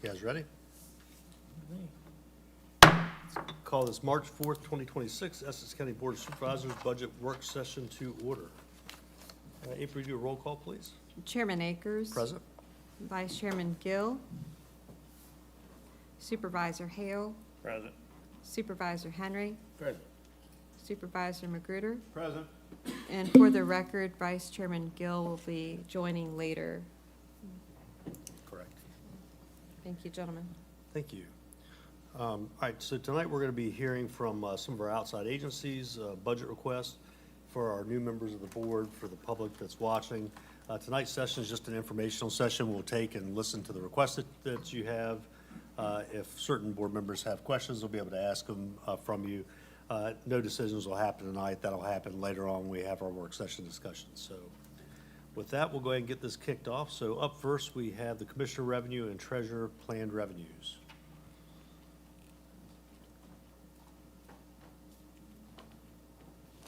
You guys ready? Call this March 4th, 2026 Essex County Board of Supervisors Budget Work Session to order. April, do a roll call, please. Chairman Akers. Present. Vice Chairman Gill. Supervisor Hale. Present. Supervisor Henry. Present. Supervisor Magruder. Present. And for the record, Vice Chairman Gill will be joining later. Correct. Thank you, gentlemen. Thank you. All right, so tonight we're going to be hearing from some of our outside agencies, budget requests for our new members of the board, for the public that's watching. Tonight's session is just an informational session. We'll take and listen to the requests that you have. If certain board members have questions, we'll be able to ask them from you. No decisions will happen tonight. That'll happen later on when we have our work session discussion. So with that, we'll go ahead and get this kicked off. So up first, we have the Commissioner Revenue and Treasurer Planned Revenues.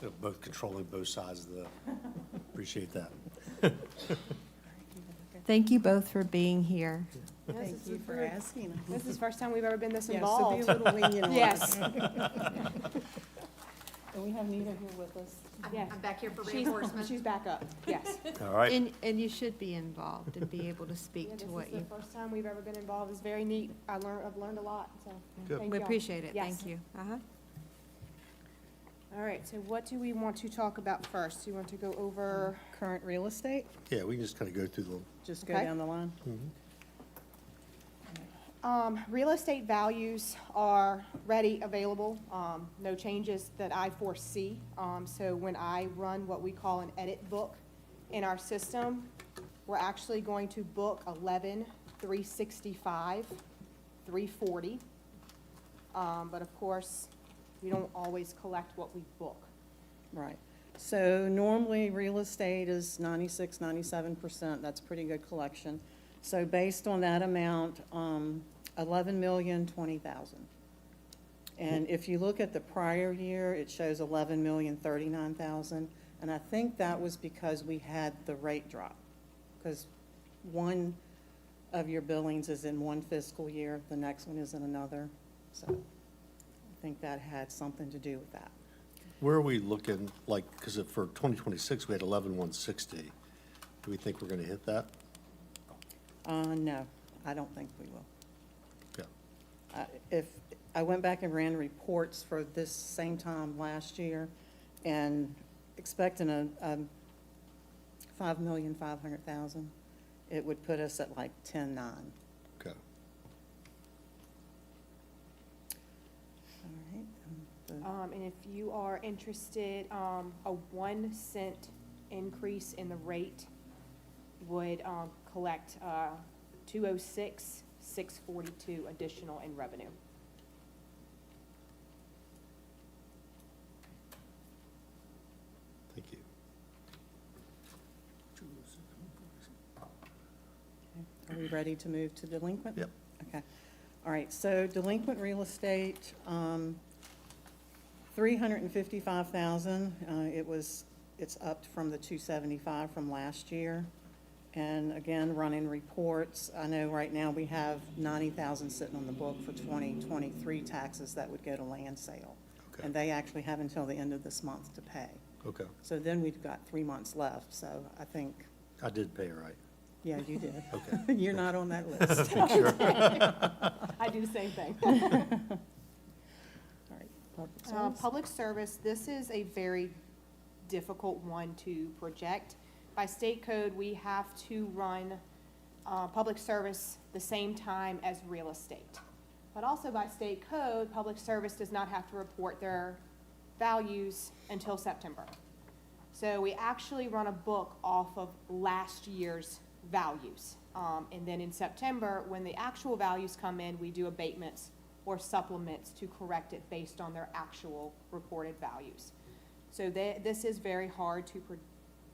They're both controlling both sides of the, appreciate that. Thank you both for being here. Thank you for asking us. This is the first time we've ever been this Yeah, involved. so be a little lenient on us. Yes. And we have Nita here with us. Yes. I'm back here for She's, reinforcement. she's back up, yes. All right. And you should be involved and be able to Yeah, speak this to is what the you, first time we've ever been involved. It's very neat. I've learned a lot, so. Good. thank we y'all. appreciate it. Yes. Thank you. Uh-huh. All right, so what do we want to talk about first? Do you want to go over, Current real estate, Yeah, we can just kind of go through the, just go Okay. down the line. real estate values are ready, available, no changes that I foresee. So when I run what we call an edit book in our system, we're actually going to book 11,365, 340. But of course, we don't always collect what we book. Right. So normally, real estate is 96, 97%. That's pretty good collection. So based on that amount, 11,020,000. And if you look at the prior year, it shows 11,039,000. And I think that was because we had the rate drop. Because one of your billings is in one fiscal year, the next one is in another. So I think that had something to do with that. where are we looking, like, because for 2026, we had 11,160. Do we think we're going to hit that? No, I don't think we will. Yeah. If, I went back and ran reports for this same time last year and expecting a 5,500,000, it would put us at like 10.9. Okay. All right. And if you are interested, a 1 cent increase in the rate would, collect, 206,642 additional in revenue. Thank you. Are we ready to move to delinquent? Yep. Okay. All right, so delinquent real estate, 355,000. It's up from the 275 from last year. And again, running reports, I know right now we have 90,000 sitting on the book for 2023 taxes that would go to land sale. Okay. And they actually have until the end of this month to pay. Okay. So then we've got 3 months left, so I think, I did pay right. yeah, you did. Okay. You're not on that list. I do the same thing. All right, public service. Public service, this is a very difficult one to project. By state code, we have to run public service the same time as real estate. But also by state code, public service does not have to report their values until September. So we actually run a book off of last year's values. And then in September, when the actual values come in, we do abatements or supplements to correct it based on their actual reported values. So this is very hard to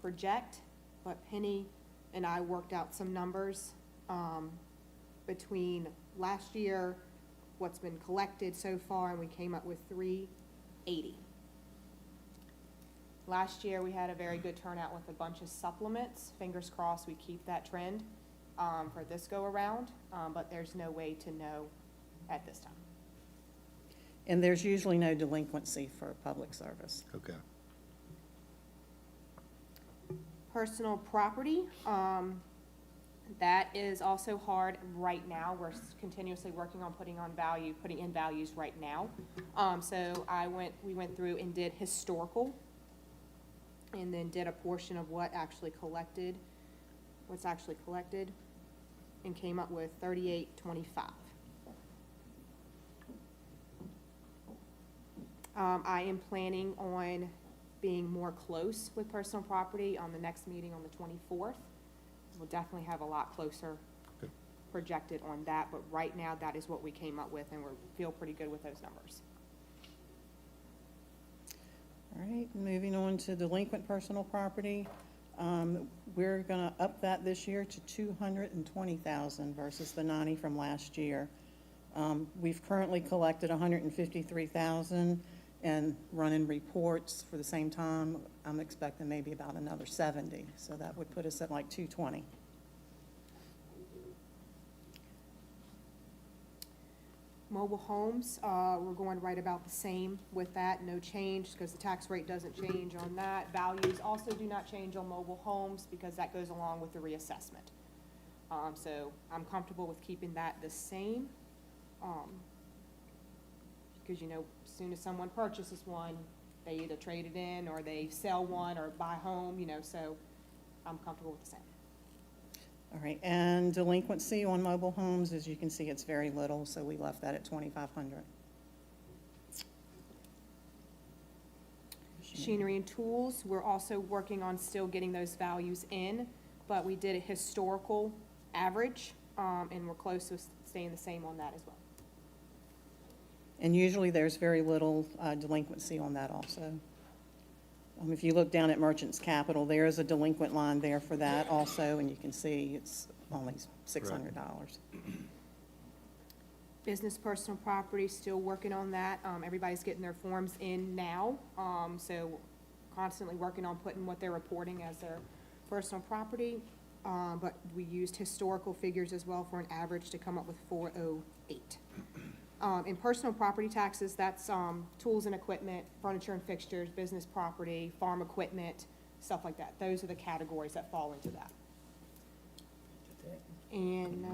project, but Penny and I worked out some numbers between last year, what's been collected so far, and we came up with 380. Last year, we had a very good turnout with a bunch of supplements. Fingers crossed we keep that trend. for this go-around, but there's no way to know at this time. And there's usually no delinquency for public service. Okay. Personal property, that is also hard right now. We're continuously working on putting in values right now. So we went through and did historical, and then did a portion of what's actually collected, and came up with 3825. I am planning on being more close with personal property on the next meeting on the 24th. We'll definitely have a lot closer Okay. projected on that, but right now, that is what we came up with, and we feel pretty good with those numbers. All right, moving on to delinquent personal property. We're gonna up that this year to 220,000 versus the 90 from last year. We've currently collected 153,000 and running reports for the same time. I'm expecting maybe about another 70, so that would put us at like 220. Mobile homes, we're going right about the same with that, no change, because the tax rate doesn't change on that. Values also do not change on mobile homes, because that goes along with the reassessment. So I'm comfortable with keeping that the same. Because, as soon as someone purchases one, they either trade it in, or they sell one, or buy home, so I'm comfortable with the same. All right, and delinquency on mobile homes, as you can see, it's very little, so we left that at 2,500. Machinery and tools, we're also working on still getting those values in, but we did a historical average, and we're close to staying the same on that as well. And usually there's very little delinquency on that also. If you look down at Merchants Capital, there is a delinquent line there for that also, and you can see it's only $600. Business personal property, still working on that. Everybody's getting their forms in now, so constantly working on putting what they're reporting as their personal property. But we used historical figures as well for an average to come up with 408. In personal property taxes, that's tools and equipment, furniture and fixtures, business property, farm equipment, stuff like that. Those are the categories that fall into that. And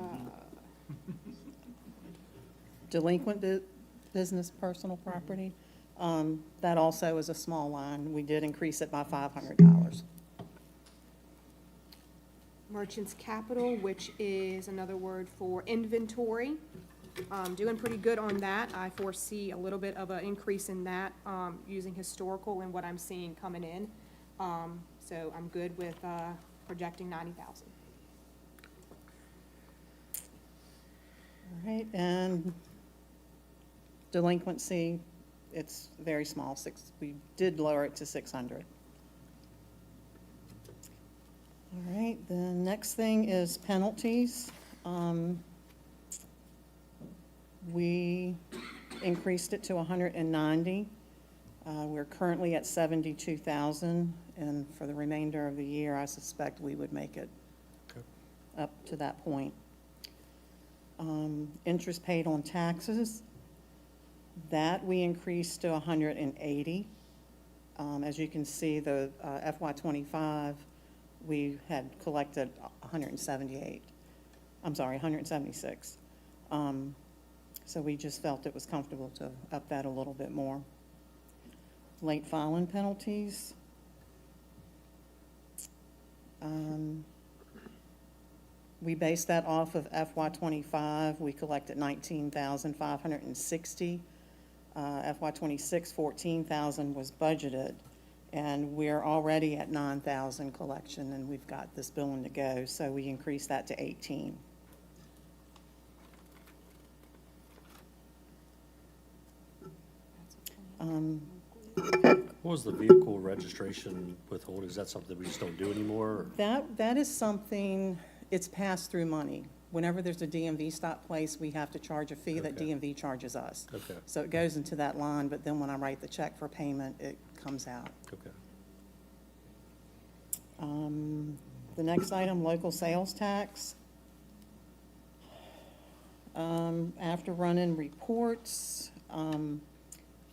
Delinquent business personal property, that also is a small line. We did increase it by $500. merchants capital, which is another word for inventory. Doing pretty good on that. I foresee a little bit of an increase in that, using historical and what I'm seeing coming in. So I'm good with projecting 90,000. All right, and delinquency, it's very small, we did lower it to 600. All right, the next thing is penalties. We increased it to 190. We're currently at 72,000, and for the remainder of the year, I suspect we would make it up to that point. Interest paid on taxes, that we increased to 180. As you can see, the FY25, we had collected 176. So we just felt it was comfortable to up that a little bit more. Late filing penalties. We based that off of FY25. We collected 19,560. FY26, 14,000 was budgeted. And we're already at 9,000 collection, and we've got this billing to go. So we increased that to 18. What was the vehicle registration withholding? Is that something we just don't do anymore? Or? That is something, it's pass-through money. Whenever there's a DMV stop place, we have to charge a fee that Okay. DMV charges us. Okay, So it goes into that line, but then when I write the check for payment, it comes out. okay. The next item, local sales tax. After running reports,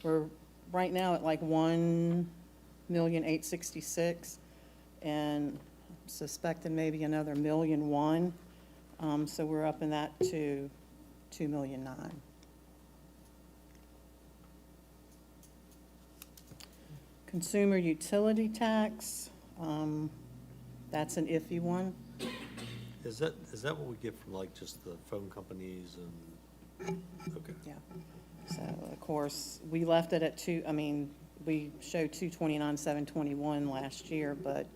we're right now at like 1,866,000, and suspecting maybe another 1,000,001. So we're up in that to 2,000,009. Consumer utility tax, that's an iffy one. Is that what we get from like just the phone companies and, okay. Yeah. So, of course, we left it at we showed 229,721 last year, but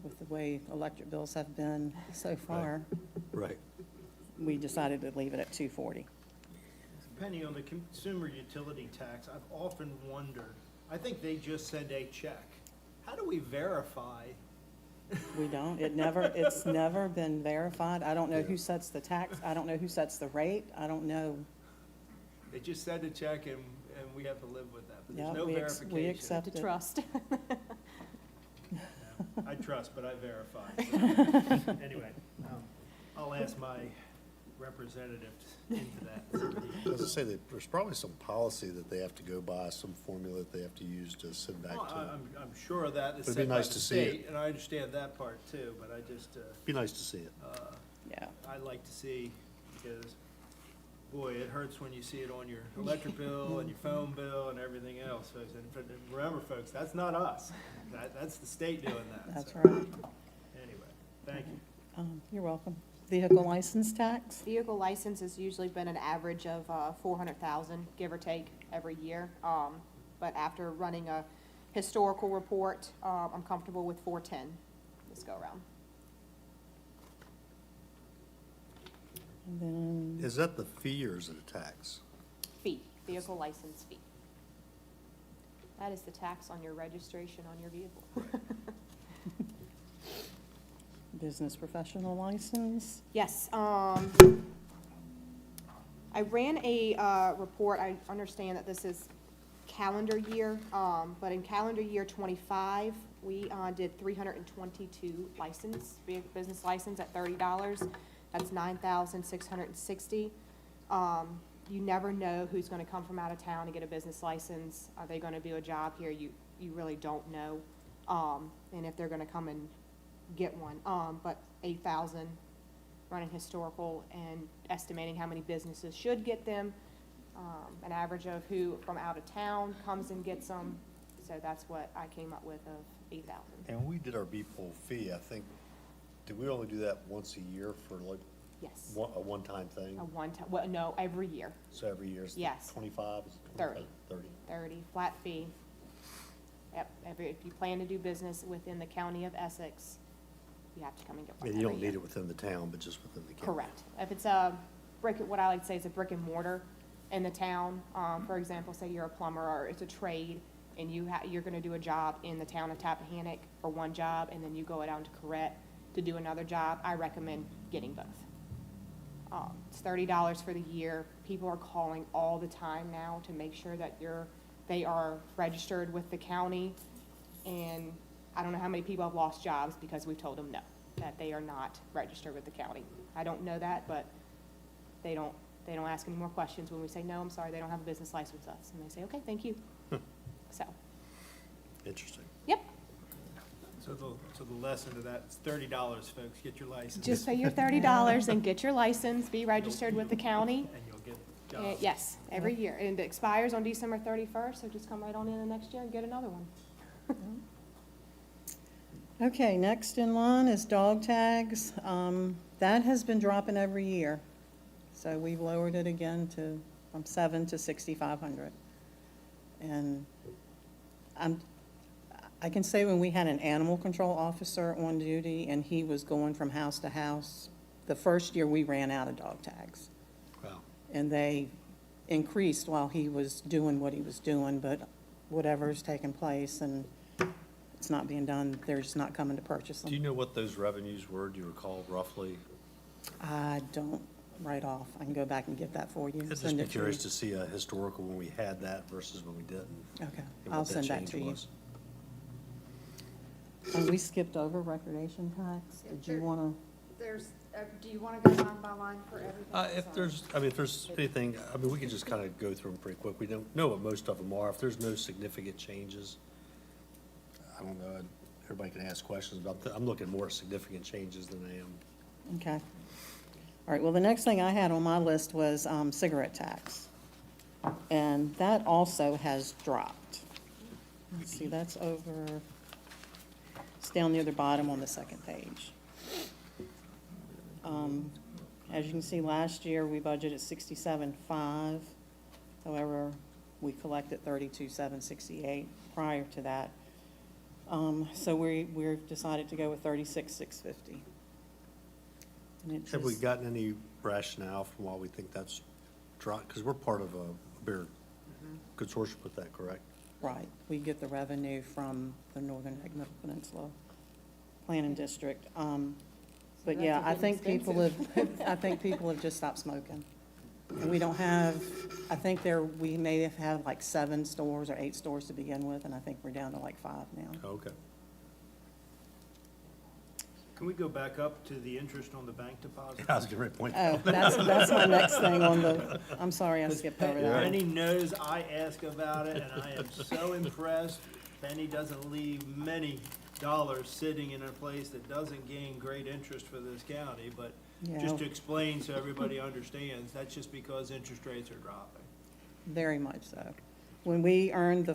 with the way electric bills have been so far, Right. we decided to leave it at 240. Penny, on the consumer utility tax, I've often wondered, I think they just send a check. How do we verify? We don't, it's never been verified. I don't know who sets the tax, I don't know who sets the rate, I don't know. They just send a check and we have to live with that, but Yeah, there's no we verification. accept To it. trust. I trust, but I verify. So, anyway, I'll ask my representative into that. As I say, there's probably some policy that they have to go by, some formula that they have to use to send back Well, to. I'm sure that is It'd be set by nice the to see it. state, and I understand that part too, but I just, Be nice to see it. Yeah, I'd like to see, because, boy, it hurts when you see it on your electric bill and your phone bill and everything else, folks. And remember, folks, that's not us. That's the state doing that. that's So, right. Anyway, thank you. You're welcome. Vehicle license tax? Vehicle license has usually been an average of 400,000, give or take, every year. But after running a historical report, I'm comfortable with 410 this go around. And then, Is that the fee or is it a tax? Fee, vehicle license fee. That is the tax on your registration on your vehicle. business professional license? Yes, I ran a report, I understand that this is calendar year, but in calendar year '25, we did 322 business license at $30. That's 9,660. You never know who's gonna come from out of town to get a business license. Are they gonna do a job here? You really don't know. And if they're gonna come and get one. But 8,000 running historical and estimating how many businesses should get them. An average of who from out of town comes and gets them. So that's what I came up with of 8,000. And when we did our B-pool fee, I think, did we only do that once a year for like Yes. a one-time thing? A one-time, well, no, every year. So every year is Yes. 25, is it 30. 30. 30, flat fee. Yep, if you plan to do business within the county of Essex, you have to come and get one And you every don't year. need it within the town, but just within the county. Correct. If it's a what I like to say is a brick and mortar in the town, for example, say you're a plumber or it's a trade, and you're gonna do a job in the town of Tappahannock for one job, and then you go down to Corrette to do another job, I recommend getting both. It's $30 for the year. People are calling all the time now to make sure that they are registered with the county, and I don't know how many people have lost jobs because we've told them no, that they are not registered with the county. I don't know that, but they don't ask any more questions when we say, no, I'm sorry, they don't have a business license with us, and they say, okay, thank you. So, Interesting. yep, So the lesson to that is $30, folks, get your license. just pay your $30 and get your license, be registered with the county. And you'll get jobs. Yes, every year, and it expires on December 31st, so just come right on in the next year and get another one. Okay, next in line is dog tags. That has been dropping every year. So we've lowered it again from 7 to 6,500. And I can say when we had an animal control officer on duty and he was going from house to house, the first year we ran out of dog tags. Wow. And they increased while he was doing what he was doing, but whatever's taken place and it's not being done, they're just not coming to purchase Do you them. know what those revenues were? Do you recall roughly? I don't right off. I can go back and get that for you. I'd just Send be it to curious you. to see a historical when we had that versus when we didn't. Okay, and I'll what send that change to you. was. And we skipped over recordation tax. Did you want to? There's Do you want to go line by line for everything? If there's, I mean, if there's anything, I mean, we can just kind of go through them pretty quick. We don't know what most of them are. If there's no significant changes, I don't know. Everybody can ask questions, but I'm looking more at significant changes than I am. Okay. All right, well, the next thing I had on my list was cigarette tax. And that also has dropped. Let's see, that's over, it's down near the bottom on the second page. As you can see, last year, we budgeted 67.5. However, we collected 32,768 prior to that. So we're decided to go with 36,650. And it Have we just- gotten any rationale from why we think that's dropped? Because we're part of a bigger consortium with that, correct? Right, we get the revenue from the Northern Neck Middle Peninsula Planning District. But that's yeah, a I bit think people have, expensive. I think people have just stopped smoking. And we don't have, I think we may have had like 7 stores or 8 stores to begin with, and I think we're down to like 5 now. Okay. Can we go back up to the interest on the bank deposit? I was getting ready to point Oh, that out. that's my next thing on the, I'm sorry, I skipped over that. Penny knows I ask about it, and I am so impressed. Penny doesn't leave many dollars sitting in a place that doesn't gain great interest for this county, but just to Yeah, explain so everybody understands, that's just because interest rates are dropping. very much so. When we earned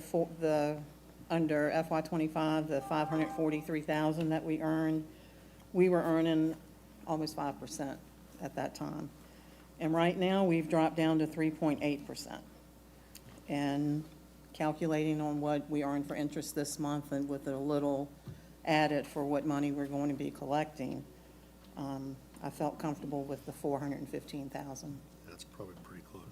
under FY '25, the 543,000 that we earned, we were earning almost 5% at that time. And right now, we've dropped down to 3.8%. And calculating on what we earned for interest this month and with a little added for what money we're going to be collecting, I felt comfortable with the 415,000. That's probably pretty close.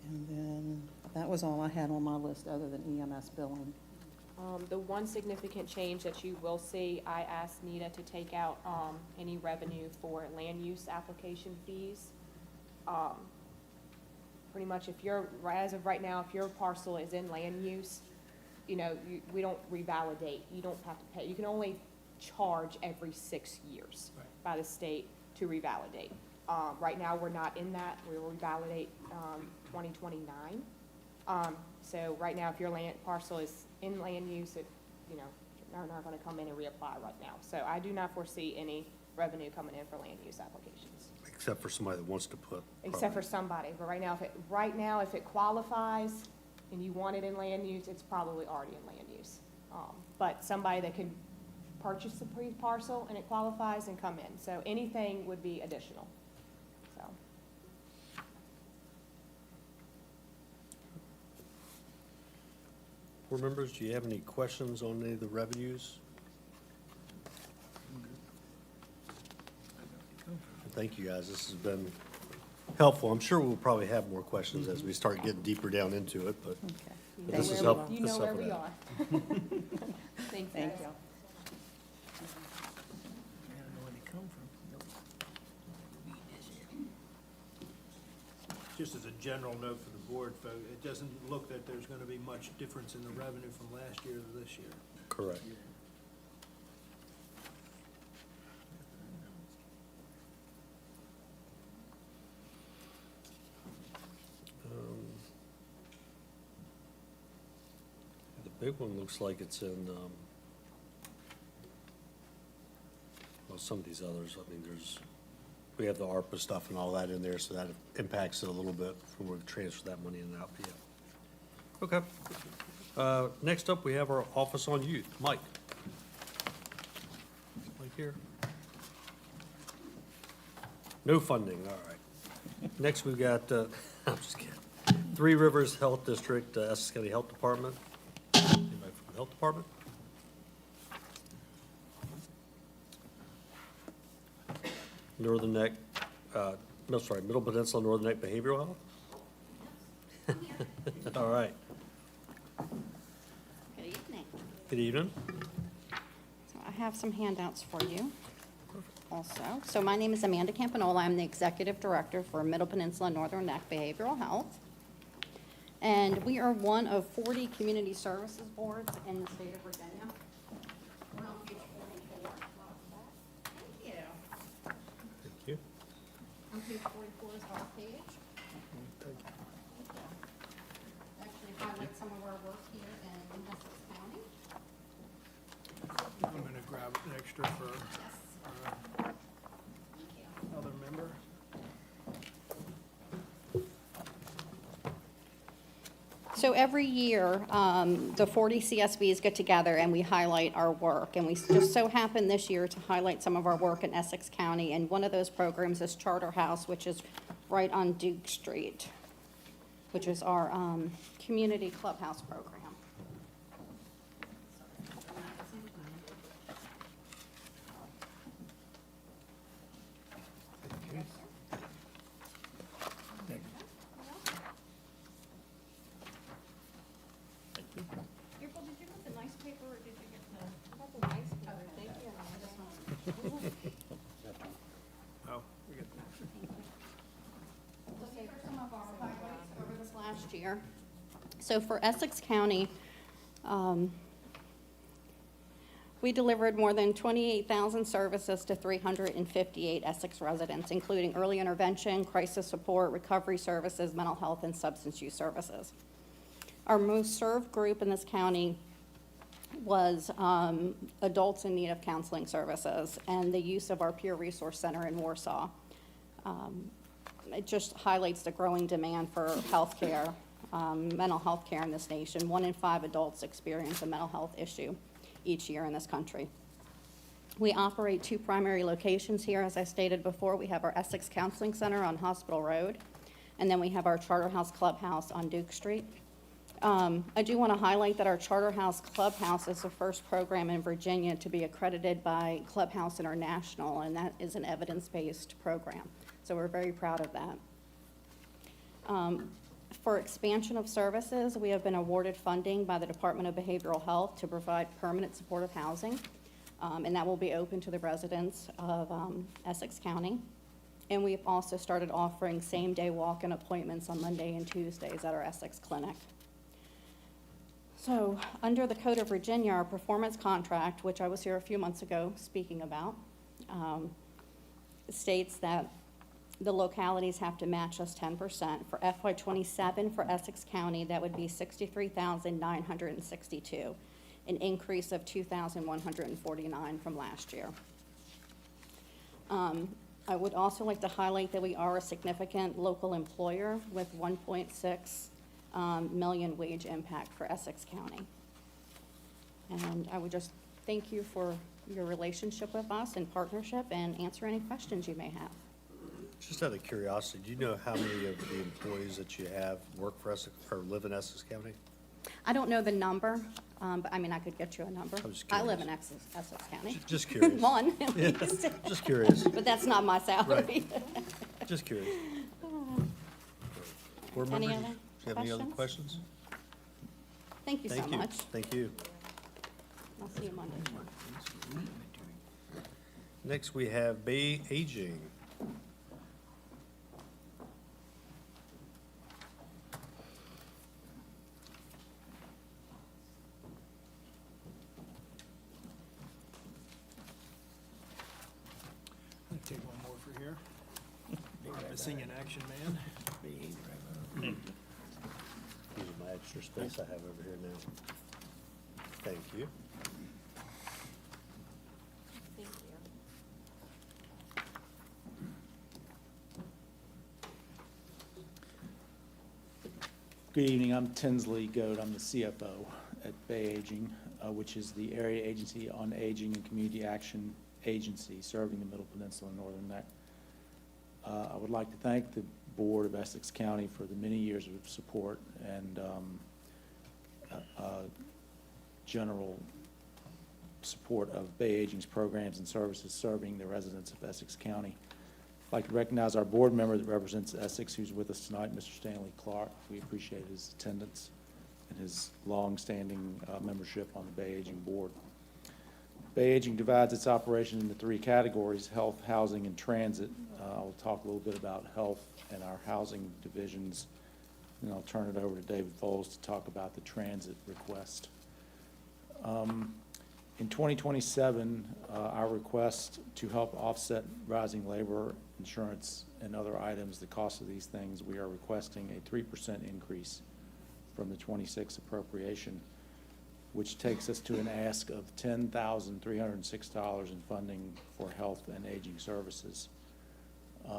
And then, that was all I had on my list, other than EMS billing. The one significant change that you will see, I asked Nita to take out, any revenue for land use application fees. Pretty much if as of right now, if your parcel is in land use, we don't revalidate, you don't have to pay, you can only charge every 6 years Right. by the state to revalidate. Right now, we're not in that, we will revalidate, 2029. So right now, if your land parcel is in land use, they're not gonna come in and reapply right now. So I do not foresee any revenue coming in for land use applications, Except for somebody that wants to put. except for somebody. But right now, if it qualifies and you want it in land use, it's probably already in land use. But somebody that can purchase the parcel and it qualifies and come in. So anything would be additional, so. Board members, do you have any questions on any of the revenues? Thank you, guys. This has been helpful. I'm sure we'll probably have more questions as we start getting deeper down into it, but Okay. But this Thank is you. helpful. You This know is where helpful we to are. Thanks, Thank guys. you. Just as a general note for the board, folks, it doesn't look that there's gonna be much difference in the revenue from last year to this year. correct. The big one looks like it's in, well, some of these others, I mean, we have the ARPA stuff and all that in there, so that impacts it a little bit when we transfer that money in and out. But yeah. Okay. Next up, we have our Office on Youth. Mike. Mike here. No funding, all right. Next, we've got, I'm just kidding. Three Rivers Health District, Essex County Health Department. Anybody from the Health Department? Northern Neck, Middle Peninsula Northern Neck Behavioral Health? All right. Good evening. Good evening. So I have some handouts for you also. So my name is Amanda Campanola. I'm the Executive Director for Middle Peninsula Northern Neck Behavioral Health. And we are one of 40 community services boards in the state of Virginia. you. On page 44 is our page. Actually highlight some of our work here in Essex County. I'm gonna grab an extra for Yes. our Thank you. other member. So every year, the 40 CSBs get together and we highlight our work. And we just so happen this year to highlight some of our work in Essex County. And one of those programs is Charter House, which is right on Duke Street, which is our community clubhouse program. April, did you get the nice paper or did you get the? I got the nice paper, thank you. Oh, we got So here are some of our highlights over this last year. So for Essex County, we delivered more than 28,000 services to 358 Essex residents, including early intervention, crisis support, recovery services, mental health, and substance use services. Our most served group in this county was adults in need of counseling services and the use of our peer resource center in Warsaw. It just highlights the growing demand for healthcare, mental health care in this nation. 1 in 5 adults experience a mental health issue each year in this country. We operate 2 primary locations here. As I stated before, we have our Essex Counseling Center on Hospital Road, and then we have our Charter House Clubhouse on Duke Street. I do want to highlight that our Charter House Clubhouse is the first program in Virginia to be accredited by Clubhouse International, and that is an evidence-based program. So we're very proud of that. For expansion of services, we have been awarded funding by the Department of Behavioral Health to provide permanent supportive housing, and that will be open to the residents of Essex County. And we've also started offering same-day walk-in appointments on Monday and Tuesdays at our Essex Clinic. So, under the Code of Virginia, our performance contract, which I was here a few months ago speaking about, states that the localities have to match us 10%. For FY '27 for Essex County, that would be $63,962, an increase of $2,149 from last year. I would also like to highlight that we are a significant local employer with 1.6 million wage impact for Essex County. And I would just thank you for your relationship with us and partnership and answer any questions you may have. Just out of curiosity, do you know how many of the employees that you have work for Essex or live in Essex County? I don't know the number, but I mean, I could get you a number. I'm just I live curious. in Essex County. Just curious. One, at Yeah, least. just curious, But that's not my salary. just curious. Board Any members, other do you have any other questions? Thank you so Thank you. much. Thank you. I'll see you Monday. Next, we have Bay Aging. I'll take one more for here. Missing in action, man. Using my extra space I have over here now. Thank you. Thank you. Good evening, I'm Tinsley Goad, I'm the CFO at Bay Aging, which is the Area Agency on Aging and Community Action Agency serving the Middle Peninsula and Northern Neck. I would like to thank the Board of Essex County for the many years of support and general support of Bay Aging's programs and services serving the residents of Essex County. I'd like to recognize our board member that represents Essex, who's with us tonight, Mr. Stanley Clark. We appreciate his attendance and his long-standing membership on the Bay Aging Board. Bay Aging divides its operation into 3 categories: health, housing, and transit. I'll talk a little bit about health and our housing divisions, and I'll turn it over to David Foles to talk about the transit request. In 2027, our request to help offset rising labor, insurance, and other items, the cost of these things, we are requesting a 3% increase from the 26 appropriation, which takes us to an ask of $10,306 in funding for health and aging services.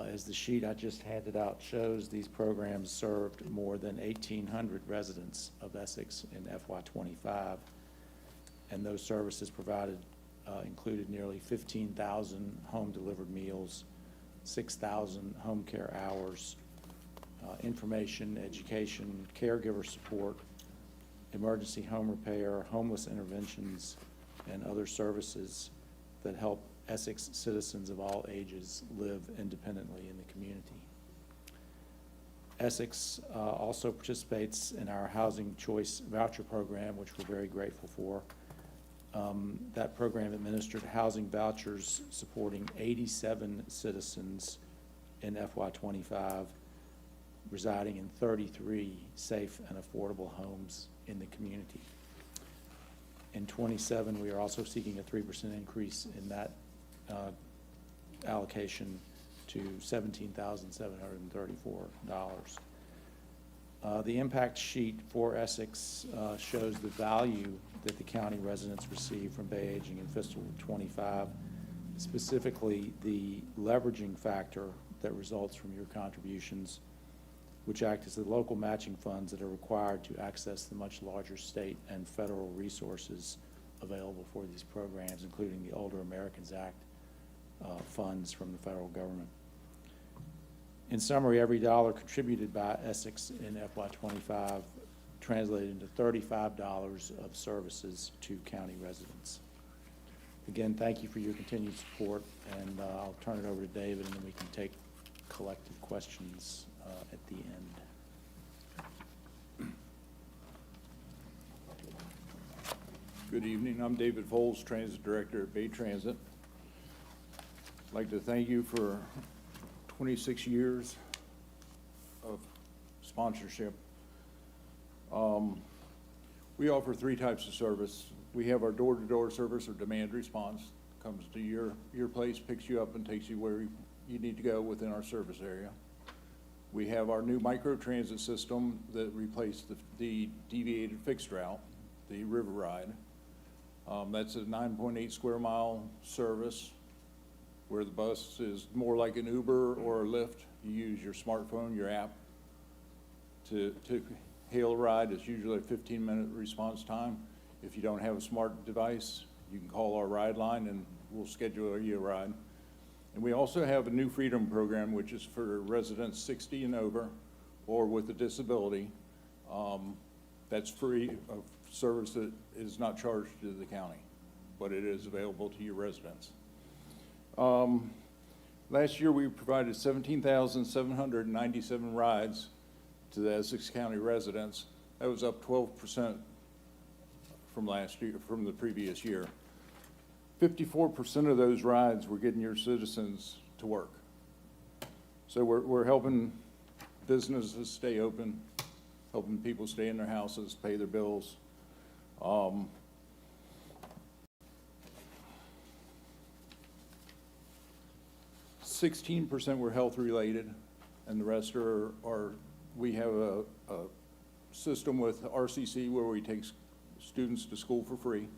As the sheet I just handed out shows, these programs served more than 1,800 residents of Essex in FY25, and those services provided included nearly 15,000 home-delivered meals, 6,000 home care hours, information, education, caregiver support, emergency home repair, homeless interventions, and other services that help Essex citizens of all ages live independently in the community. Essex also participates in our Housing Choice Voucher Program, which we're very grateful for. That program administered housing vouchers supporting 87 citizens in FY25, residing in 33 safe and affordable homes in the community. In 27, we are also seeking a 3% increase in that allocation to $17,734. The impact sheet for Essex shows the value that the county residents receive from Bay Aging in fiscal '25, specifically the leveraging factor that results from your contributions, which act as the local matching funds that are required to access the much larger state and federal resources available for these programs, including the Older Americans Act funds from the federal government. In summary, every dollar contributed by Essex in FY25 translated into $35 of services to county residents. Again, thank you for your continued support, and I'll turn it over to David, and then we can take collective questions at the end. Good evening. I'm David Foles, Transit Director at Bay Transit. I'd like to thank you for 26 years of sponsorship. We offer 3 types of service. We have our door-to-door service or demand response. Comes to your place, picks you up, and takes you where you need to go within our service area. We have our new micro-transit system that replaced the deviated fixed route, the River Ride. That's a 9.8 square mile service where the bus is more like an Uber or a Lyft. You use your smartphone, your app to hail a ride. It's usually a 15-minute response time. If you don't have a smart device, you can call our ride line and we'll schedule you a ride. And we also have a new Freedom program, which is for residents 60 and over or with a disability. That's free of service that is not charged to the county, but it is available to your residents. Last year, we provided 17,797 rides to the Essex County residents. That was up 12% from last year, from the previous year. 54% of those rides were getting your citizens to work. So we're helping businesses stay open, helping people stay in their houses, pay their bills. 16% were health related, and the rest are we have a system with RCC where we take students to school for free.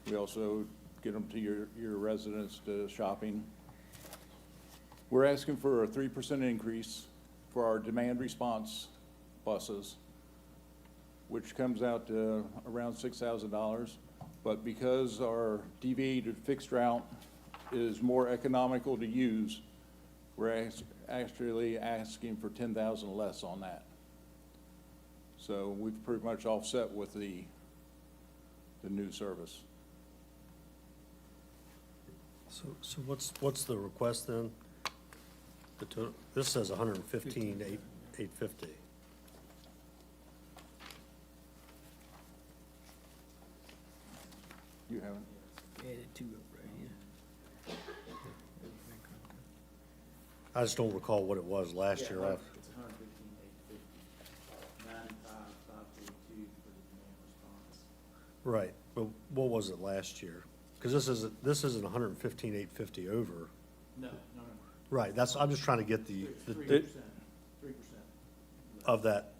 We also get them to your residents to shopping. We're asking for a 3% increase for our demand response buses, which comes out to around $6,000. But because our deviated fixed route is more economical to use, we're actually asking for $10,000 less on that. So we've pretty much offset with the new service. So what's the request then? This says 115,850. You haven't? Added 2 up right here. I just don't recall what it was last year. It's 115,850, 95,542 for the demand response. Right, But what was it last year? Because this isn't 115,850 over. No. Right, I'm just trying to get the, 3%. of that,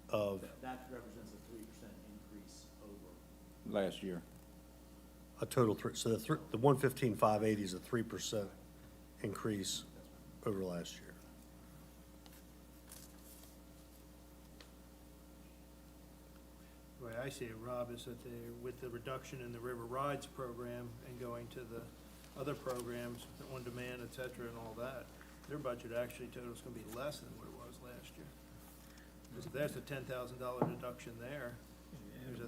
of That represents a 3% increase over. Last year. a total so the 115,580 is a 3% increase over last year. The way I see it, Rob, is that with the reduction in the River Rides program and going to the other programs, the on demand, et cetera, and all that, their budget actually total is gonna be less than what it was last year. Because if there's a $10,000 deduction there, there's a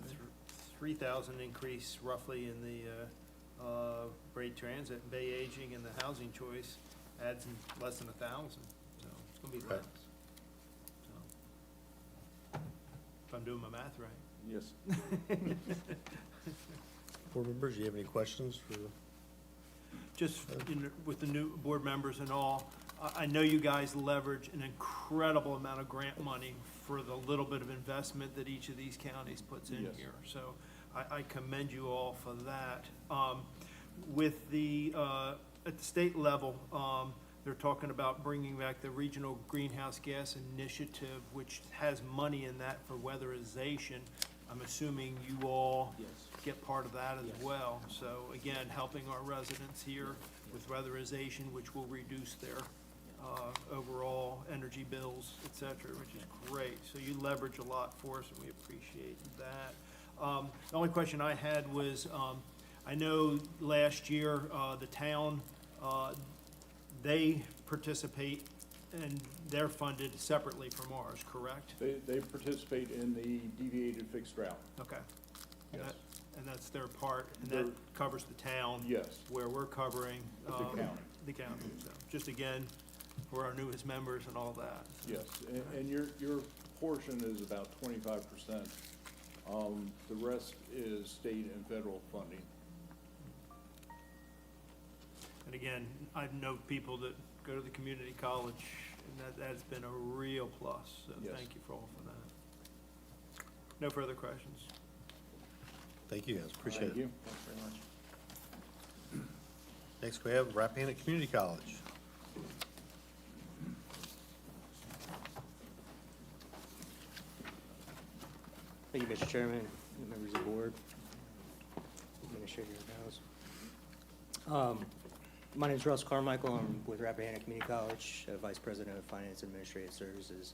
$3,000 increase roughly in the Brade Transit, Bay Aging, and the housing choice adds in less than 1,000, so it's gonna be Okay. less. So, if I'm doing my math right. Yes. Board members, do you have any questions for? Just with the new board members and all, I know you guys leverage an incredible amount of grant money for the little bit of investment that each of these counties puts in Yes. here. So I commend you all for that. With the, at the state level, they're talking about bringing back the Regional Greenhouse Gas Initiative, which has money in that for weatherization. I'm assuming you all Yes. get part of that as Yes. well. So again, helping our residents here with weatherization, which will reduce their overall energy bills, et cetera, which is great. So you leverage a lot for us, and we appreciate that. The only question I had was, I know last year, the town, they participate and they're funded separately from ours, correct? They participate in the deviated fixed route. Okay. Yes. And that's their part, and that They're- covers the town. Yes. Where we're covering. The county. The county, so, just again, we're our newest members and all that. Yes, and your portion is about 25%. The rest is state and federal funding. And again, I know people that go to the community college, and that's been a real plus, so Yes. thank you for all for that. No further questions. Thank you guys, appreciate Thank it. you. Thanks very much. Next, we have Rappahannock Community College. Thank you, Mr. Chairman, members of the board, Administrator House. My name is Russ Carmichael. I'm with Rappahannock Community College, Vice President of Finance and Administrative Services.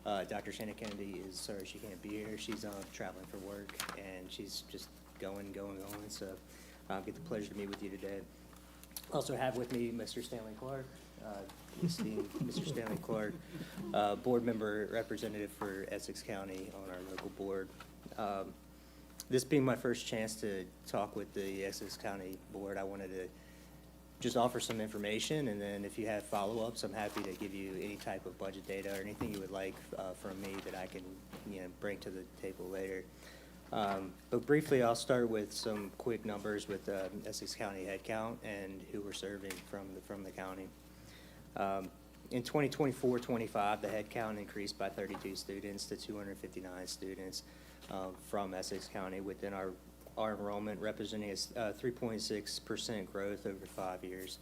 Dr. Shannon Kennedy is sorry she can't be here. She's traveling for work, and she's just going. So I get the pleasure to meet with you today. Also have with me Mr. Stanley Clark, esteemed Mr. Stanley Clark, board member representative for Essex County on our local board. This being my first chance to talk with the Essex County Board, I wanted to just offer some information, and then if you have follow-ups, I'm happy to give you any type of budget data or anything you would like from me that I can, bring to the table later. But briefly, I'll start with some quick numbers with Essex County headcount and who we're serving from the county. In 2024-25, the headcount increased by 32 students to 259 students from Essex County within our enrollment, representing a 3.6% growth over 5 years.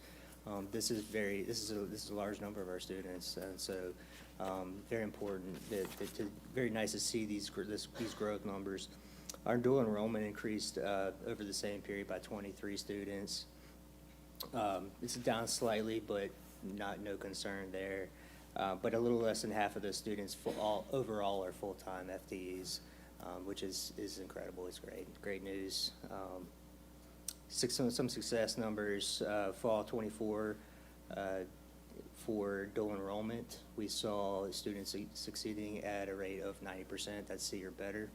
This is a large number of our students, and so very important. Very nice to see these growth numbers. Our dual enrollment increased over the same period by 23 students. It's down slightly, but no concern there. But a little less than half of those students overall are full-time FTEs, which is incredible. It's great news. Some success numbers, fall 24 for dual enrollment. We saw students succeeding at a rate of 90%, that's C or better.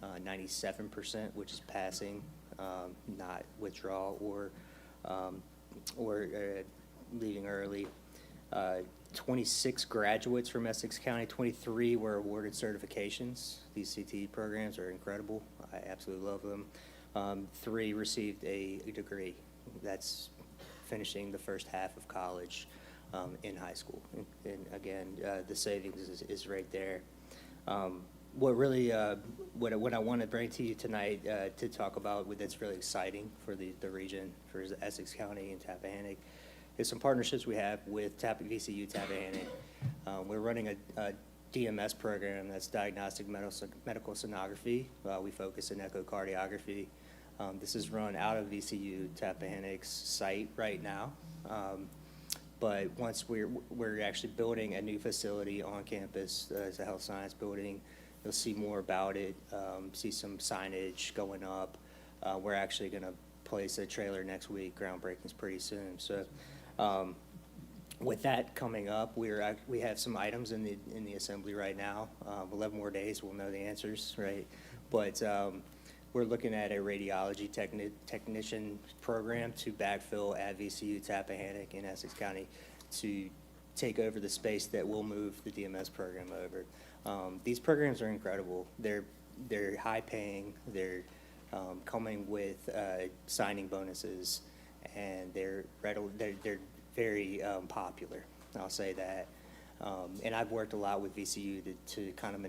97%, which is passing, not withdrawal or leaving early. 26 graduates from Essex County, 23 were awarded certifications. These CTE programs are incredible. I absolutely love them. 3 received a degree. That's finishing the first half of college in high school. And again, the savings is right there. what really, what I want to bring to you tonight to talk about, that's really exciting for the region, for Essex County and Tappahannock, is some partnerships we have with VCU Tappahannock. We're running a DMS program that's diagnostic medical sonography. We focus in echocardiography. This is run out of VCU Tappahannock's site right now. But once we're actually building a new facility on campus, it's a health science building. You'll see more about it, see some signage going up. We're actually going to place a trailer next week. Groundbreaking's pretty soon. So with that coming up, we have some items in the assembly right now. 11 more days, we'll know the answers, right? But we're looking at a radiology technician program to backfill at VCU Tappahannock in Essex County to take over the space that will move the DMS program over. These programs are incredible. They're high paying. They're coming with signing bonuses, and they're very popular. I'll say that. And I've worked a lot with VCU to kind of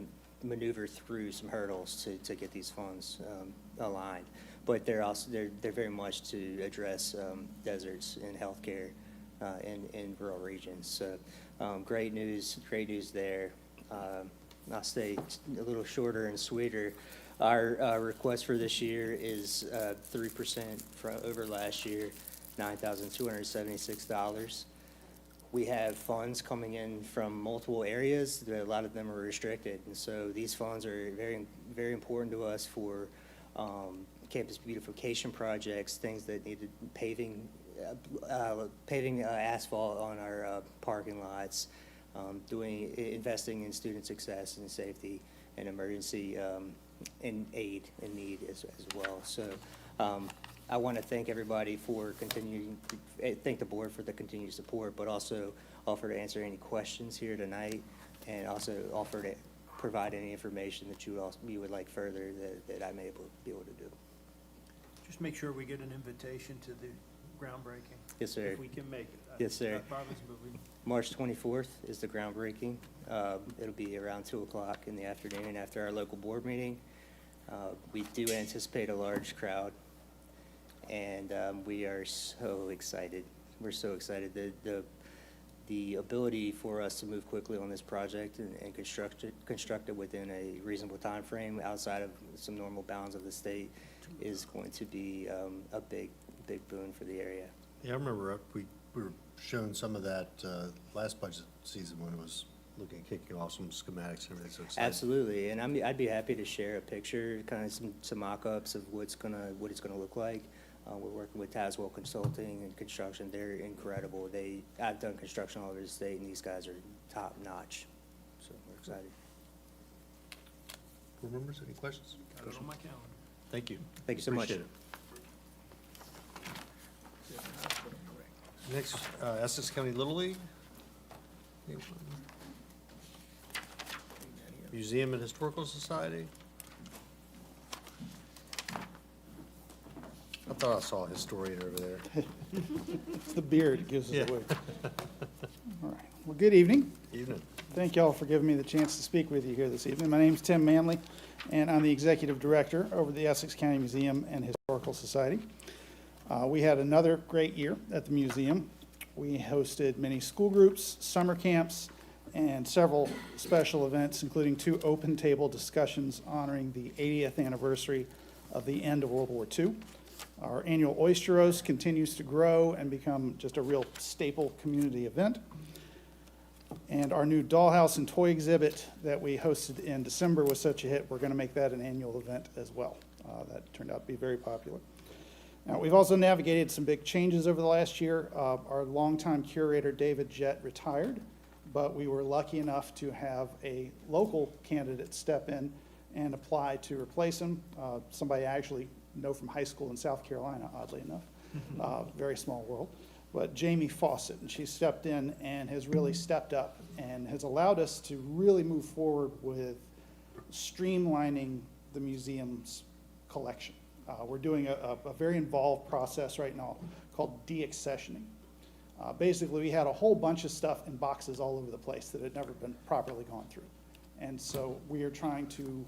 maneuver through some hurdles to get these funds aligned. But they're very much to address deserts in healthcare in rural regions. So great news there. I'll stay a little shorter and sweeter. Our request for this year is 3% over last year, $9,276. We have funds coming in from multiple areas. A lot of them are restricted, and so these funds are very, very important to us for campus beautification projects, things that needed paving asphalt on our parking lots, investing in student success and safety and emergency and aid in need as well. So I want to thank everybody for thank the board for the continued support, but also offer to answer any questions here tonight, and also offer to provide any information that you would like further that I may be able to do. Just make sure we get an invitation to the groundbreaking. Yes, sir. If we can make it. Yes, sir. Not promise, but we- March 24th is the groundbreaking. It'll be around 2 o'clock in the afternoon after our local board meeting. We do anticipate a large crowd, and we are so excited. We're so excited. The ability for us to move quickly on this project and construct it within a reasonable time frame outside of some normal bounds of the state is going to be a big boon for the area. Yeah, I remember we were shown some of that last budget season when it was looking at kicking off some schematics and everything, so exciting. Absolutely, and I'd be happy to share a picture, kind of some mock-ups of what it's gonna look like. We're working with Tazewell Consulting and Construction. They're incredible. I've done construction all over the state, and these guys are top-notch, so we're excited. Board members, any questions? Got it on my calendar. Thank you. Thank you so much. Appreciate it. Next, Essex County Little League. Museum and Historical Society. I thought I saw a historian over there. It's the beard that gives Yeah. us away. All right. Well, good evening. Evening. Thank you all for giving me the chance to speak with you here this evening. My name's Tim Manley, and I'm the Executive Director over the Essex County Museum and Historical Society. We had another great year at the museum. We hosted many school groups, summer camps, and several special events, including 2 open table discussions honoring the 80th anniversary of the end of World War II. Our annual Oyster Roast continues to grow and become just a real staple community event. And our new dollhouse and toy exhibit that we hosted in December was such a hit, we're going to make that an annual event as well. That turned out to be very popular. Now, we've also navigated some big changes over the last year. Our longtime curator, David Jett, retired, but we were lucky enough to have a local candidate step in and apply to replace him. Somebody I actually know from high school in South Carolina, oddly enough. Very small world. But Jamie Fawcett, and she stepped in and has really stepped up and has allowed us to really move forward with streamlining the museum's collection. We're doing a very involved process right now called deaccessioning. Basically, we had a whole bunch of stuff in boxes all over the place that had never been properly gone through. And so we are trying to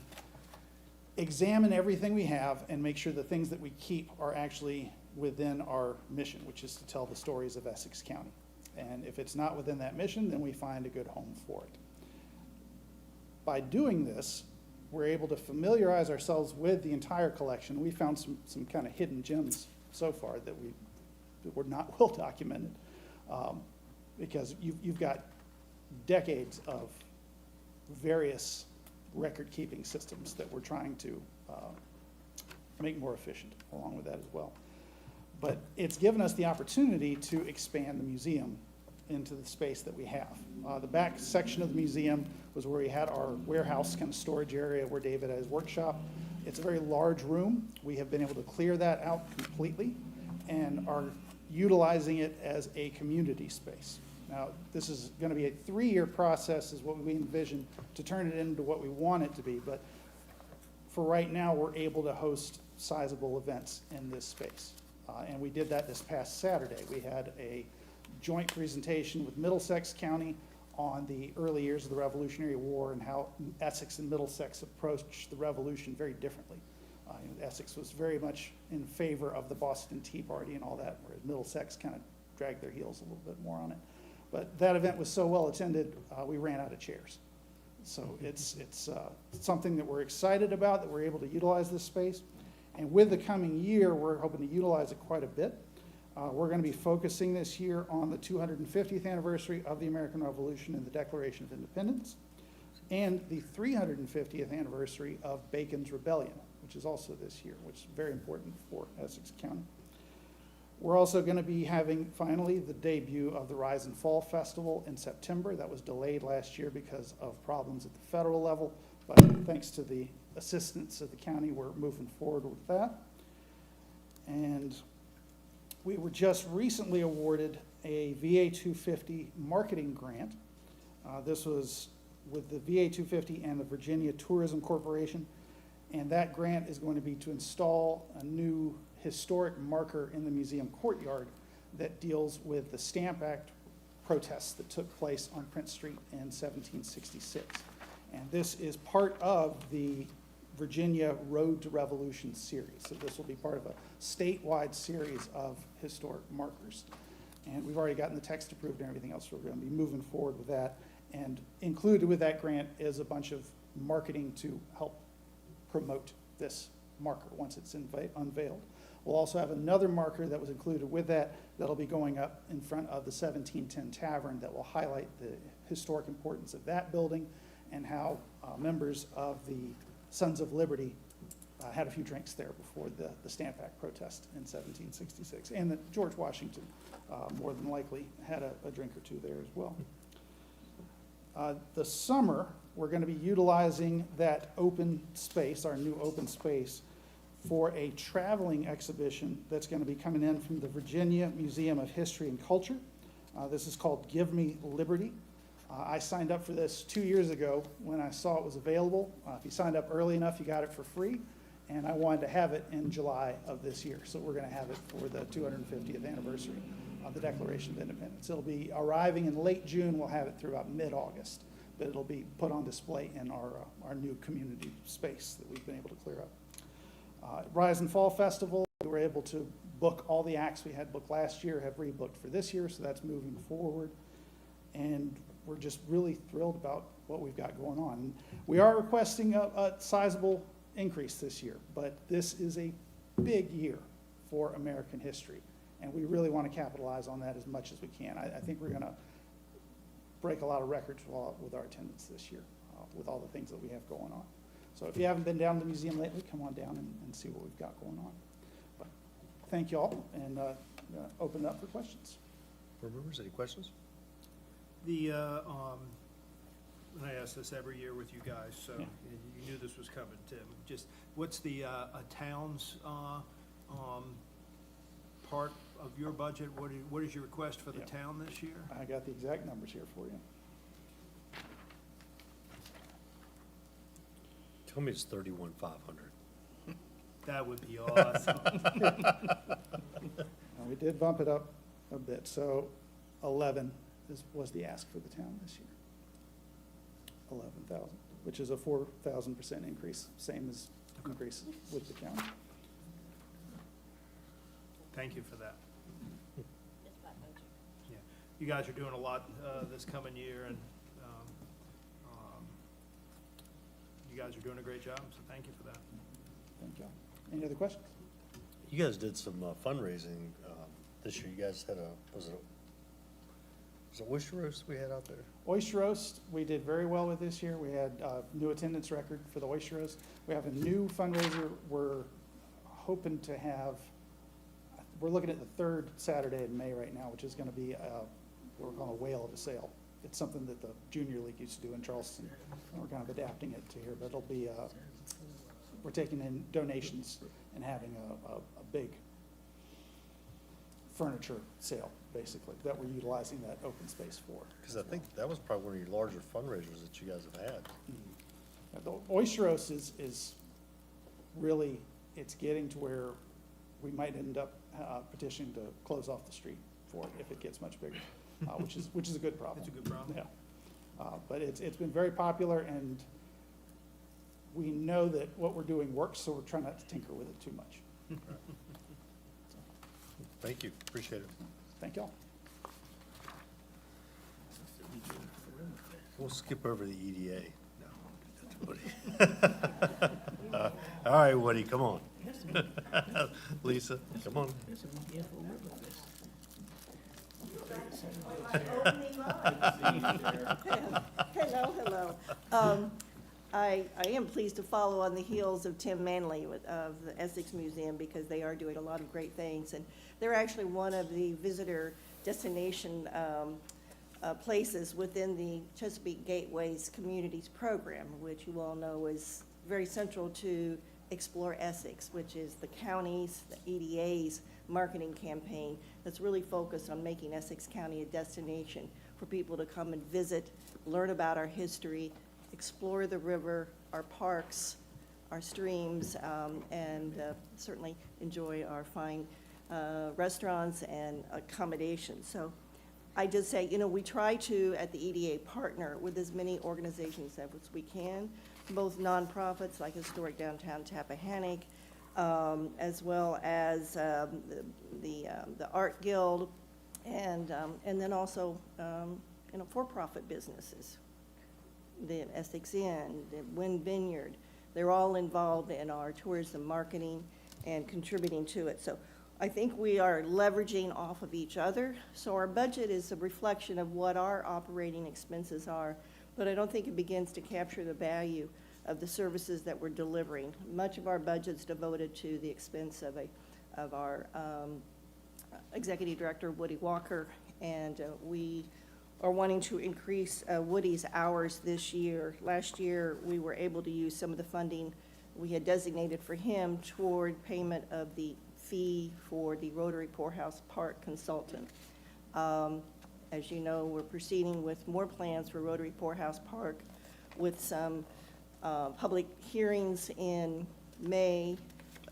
examine everything we have and make sure the things that we keep are actually within our mission, which is to tell the stories of Essex County. And if it's not within that mission, then we find a good home for it. By doing this, we're able to familiarize ourselves with the entire collection. We found some kind of hidden gems so far that were not well documented, because you've got decades of various record-keeping systems that we're trying to make more efficient along with that as well. But it's given us the opportunity to expand the museum into the space that we have. The back section of the museum was where we had our warehouse kind of storage area where David had his workshop. It's a very large room. We have been able to clear that out completely and are utilizing it as a community space. Now, this is going to be a 3-year process is what we envision to turn it into what we want it to be, but for right now, we're able to host sizable events in this space. And we did that this past Saturday. We had a joint presentation with Middlesex County on the early years of the Revolutionary War and how Essex and Middlesex approached the Revolution very differently. Essex was very much in favor of the Boston Tea Party and all that, whereas Middlesex kind of dragged their heels a little bit more on it. But that event was so well attended, we ran out of chairs. So it's something that we're excited about, that we're able to utilize this space. And with the coming year, we're hoping to utilize it quite a bit. We're going to be focusing this year on the 250th anniversary of the American Revolution and the Declaration of Independence, and the 350th anniversary of Bacon's Rebellion, which is also this year, which is very important for Essex County. We're also going to be having, finally, the debut of the Rise and Fall Festival in September. That was delayed last year because of problems at the federal level, but thanks to the assistance of the county, we're moving forward with that. And we were just recently awarded a VA 250 marketing grant. This was with the VA 250 and the Virginia Tourism Corporation, and that grant is going to be to install a new historic marker in the museum courtyard that deals with the Stamp Act protests that took place on Prince Street in 1766. And this is part of the Virginia Road to Revolution series. So this will be part of a statewide series of historic markers. And we've already gotten the text approved and everything else, so we're going to be moving forward with that. And included with that grant is a bunch of marketing to help promote this marker once it's unveiled. We'll also have another marker that was included with that that'll be going up in front of the 1710 Tavern that will highlight the historic importance of that building and how members of the Sons of Liberty had a few drinks there before the Stamp Act protest in 1766. And that George Washington more than likely had a drink or two there as well. The summer, we're going to be utilizing that open space, our new open space, for a traveling exhibition that's going to be coming in from the Virginia Museum of History and Culture. This is called Give Me Liberty. I signed up for this 2 years ago when I saw it was available. If you signed up early enough, you got it for free. And I wanted to have it in July of this year. So we're going to have it for the 250th anniversary of the Declaration of Independence. It'll be arriving in late June. We'll have it through about mid-August. But it'll be put on display in our new community space that we've been able to clear up. Rise and Fall Festival, we were able to book all the acts we had booked last year, have rebooked for this year, so that's moving forward. And we're just really thrilled about what we've got going on. We are requesting a sizable increase this year, but this is a big year for American history, and we really want to capitalize on that as much as we can. I think we're going to break a lot of records with our attendance this year, with all the things that we have going on. So if you haven't been down to the museum lately, come on down and see what we've got going on. But thank you all, and open it up for questions. Board members, any questions? The, and I ask this every year with you guys, so Yeah. you knew this was coming, Tim. Just, what's the a town's part of your budget? What is your request for the Yeah. town this year? I got the exact numbers here for you. Tell me it's 31,500. That would be awesome. We did bump it up a bit, so 11 was the ask for the town this year. 11,000. which is a 4,000% increase, same as increase with the county. Thank you for that. Yeah, you guys are doing a lot this coming year, and you guys are doing a great job, so thank you for that. Thank you. Any other questions? You guys did some fundraising this year. You guys had was it oyster roast we had out there? Oyster roast, we did very well with this year. We had a new attendance record for the oyster roast. We have a new fundraiser we're hoping to have. We're looking at the third Saturday in May right now, which is going to be what we're calling a whale of a sale. It's something that the junior league used to do in Charleston. And we're kind of adapting it to here, but it'll be, we're taking in donations and having a big furniture sale, basically, that we're utilizing that open space for. Because I think that was probably one of your larger fundraisers that you guys have had. The oyster roast is really, it's getting to where we might end up petitioning to close off the street for it if it gets much bigger, which is a good problem. It's a good problem. Yeah. But it's been very popular, and we know that what we're doing works, so we're trying not to tinker with it too much. Thank you, appreciate it. Thank y'all. We'll skip over the EDA. No. All right, Woody, come on. Lisa, come on. Hello. I am pleased to follow on the heels of Tim Manley of the Essex Museum, because they are doing a lot of great things. And they're actually one of the visitor destination places within the Chesapeake Gateways Communities Program, which you all know is very central to Explore Essex, which is the county's, the EDA's marketing campaign that's really focused on making Essex County a destination for people to come and visit, learn about our history, explore the river, our parks, our streams, and certainly enjoy our fine restaurants and accommodations. So I just say, we try to, at the EDA, partner with as many organizations as we can, both nonprofits like Historic Downtown Tappahannock, as well as the Art Guild, and then also for-profit businesses. The Essex Inn, the Wynn Vineyard, they're all involved in our tourism marketing and contributing to it. So I think we are leveraging off of each other. So our budget is a reflection of what our operating expenses are, but I don't think it begins to capture the value of the services that we're delivering. Much of our budget's devoted to the expense of our executive director, Woody Walker, and we are wanting to increase Woody's hours this year. Last year, we were able to use some of the funding we had designated for him toward payment of the fee for the Rotary Poorhouse Park consultant. As you know, we're proceeding with more plans for Rotary Poorhouse Park with some public hearings in May,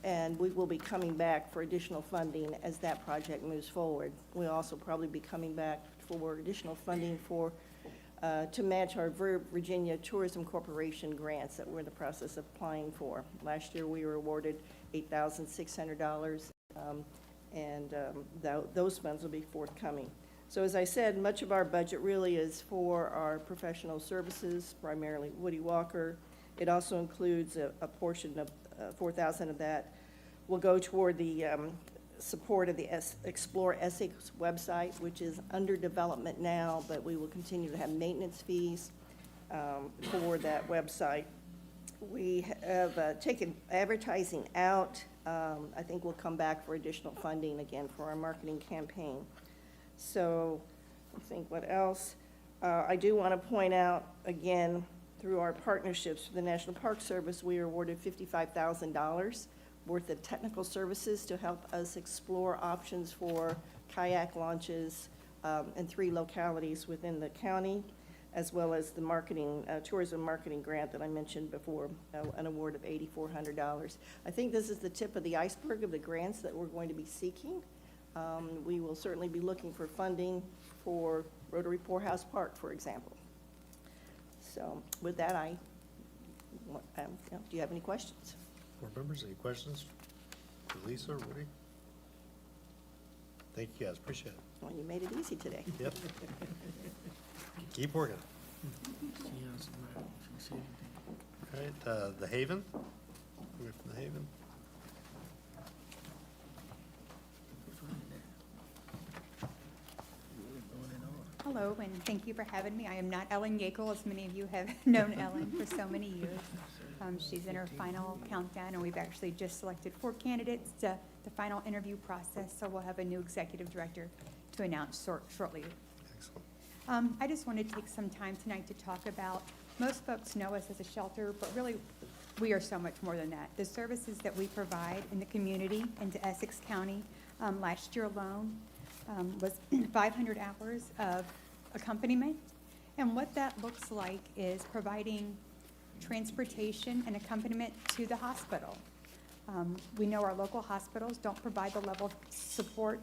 and we will be coming back for additional funding as that project moves forward. We'll also probably be coming back for additional funding to match our Virginia Tourism Corporation grants that we're in the process of applying for. Last year, we were awarded $8,600, and those funds will be forthcoming. So as I said, much of our budget really is for our professional services, primarily Woody Walker. It also includes a portion of $4,000 of that will go toward the support of the Explore Essex website, which is under development now, but we will continue to have maintenance fees for that website. We have taken advertising out. I think we'll come back for additional funding again for our marketing campaign. So I think what else? I do want to point out, again, through our partnerships with the National Park Service, we are awarded $55,000 worth of technical services to help us explore options for kayak launches in 3 localities within the county, as well as the marketing, tourism marketing grant that I mentioned before, an award of $8,400. I think this is the tip of the iceberg of the grants that we're going to be seeking. We will certainly be looking for funding for Rotary Poorhouse Park, for example. So with that, I Do you have any questions? Board members, any questions for Lisa or Woody? Thank you guys, appreciate it. Well, you made it easy today. Yep. Keep working. All right, the Haven? We're from the Haven. Hello, and thank you for having me. I am not Ellen Yackel, as many of you have known Ellen for so many years. She's in her final countdown, and we've actually just selected 4 candidates to the final interview process, so we'll have a new executive director to announce shortly. Excellent. I just wanted to take some time tonight to talk about, most folks know us as a shelter, but really, we are so much more than that. The services that we provide in the community and to Essex County, last year alone, was 500 hours of accompaniment. And what that looks like is providing transportation and accompaniment to the hospital. We know our local hospitals don't provide the level of support,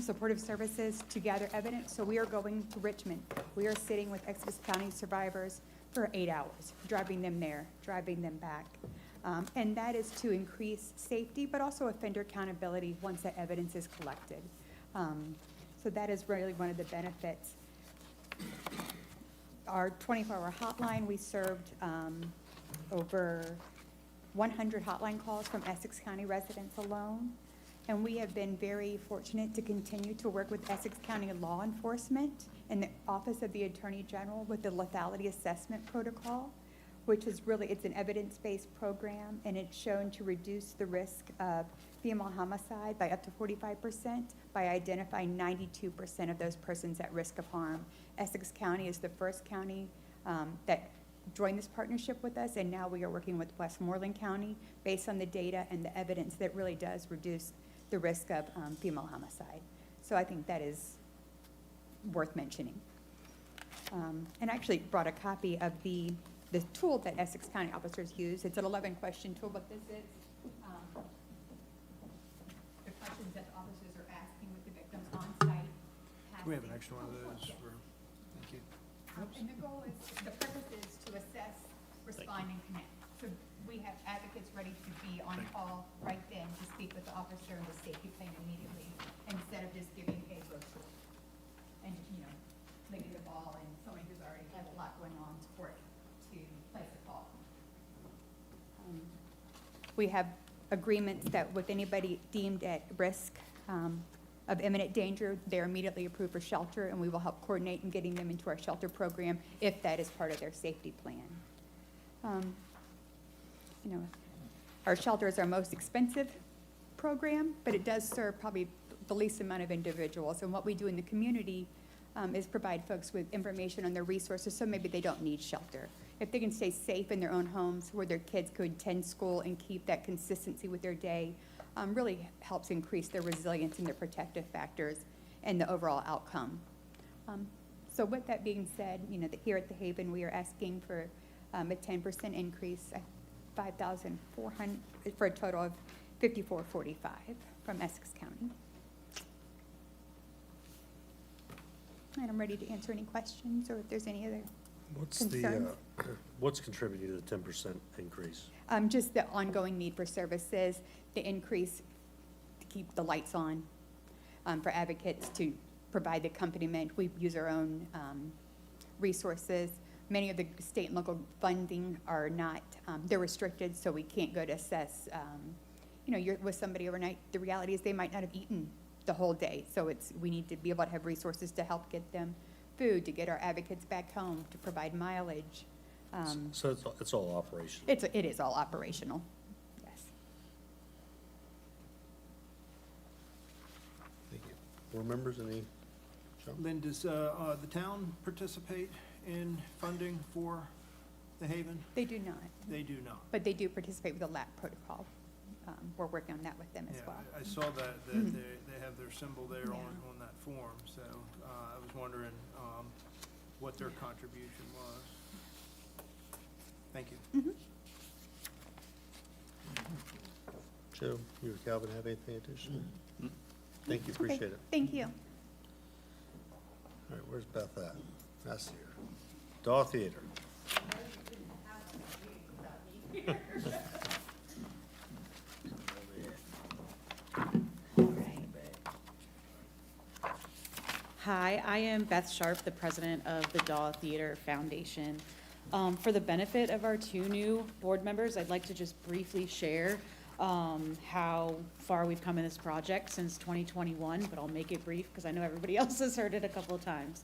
supportive services to gather evidence, so we are going to Richmond. We are sitting with Essex County survivors for 8 hours, driving them there, driving them back. And that is to increase safety, but also offender accountability once that evidence is collected. So that is really one of the benefits. Our 24-hour hotline, we served over 100 hotline calls from Essex County residents alone. And we have been very fortunate to continue to work with Essex County law enforcement and the Office of the Attorney General with the lethality assessment protocol, which is really, it's an evidence-based program, and it's shown to reduce the risk of female homicide by up to 45% by identifying 92% of those persons at risk of harm. Essex County is the first county that joined this partnership with us, and now we are working with Westmoreland County based on the data and the evidence that really does reduce the risk of female homicide. So I think that is worth mentioning. And I actually brought a copy of the tool that Essex County officers use. It's an 11-question tool, but this is the questions that the officers are asking with the victims on site. We have an extra one of those for, thank you. And the goal is, the purpose is to assess, respond, and connect. So we have advocates ready to be on call right then to speak with the officer and the safety plan immediately, instead of just giving a brochure and, leaving the ball and somebody who's already had a lot going on for it to place a call. We have agreements that with anybody deemed at risk of imminent danger, they're immediately approved for shelter, and we will help coordinate in getting them into our shelter program if that is part of their safety plan. Our shelter is our most expensive program, but it does serve probably the least amount of individuals. And what we do in the community is provide folks with information on their resources, so maybe they don't need shelter. If they can stay safe in their own homes where their kids could attend school and keep that consistency with their day, really helps increase their resilience and their protective factors and the overall outcome. So with that being said, here at the Haven, we are asking for a 10% increase, 5,400, for a total of 5,445 from Essex County. And I'm ready to answer any questions, or if there's any other concerns. What's contributing to the 10% increase? Just the ongoing need for services, the increase to keep the lights on, for advocates to provide the accompaniment. We use our own resources. Many of the state and local funding are not, they're restricted, so we can't go to assess, you're with somebody overnight. The reality is they might not have eaten the whole day, so we need to be able to have resources to help get them food, to get our advocates back home, to provide mileage. So it's all operational? It is all operational, yes. Thank you. Board members, any? Joe? Lynn, does the town participate in funding for the Haven? They do not, They do not. but they do participate with the LAP protocol. We're working on that with them as Yeah, well. I saw that they have their symbol there Yeah. on that form, so I was wondering what their contribution was. Thank you. Mhm. Joe, you or Calvin have anything additional? Thank you, Okay, appreciate it. thank you. All right, where's Beth at? That's here. Daw Theater. Hi, I am Beth Sharp, the president of the Daw Theater Foundation. For the benefit of our two new board members, I'd like to just briefly share how far we've come in this project since 2021, but I'll make it brief because I know everybody else has heard it a couple of times.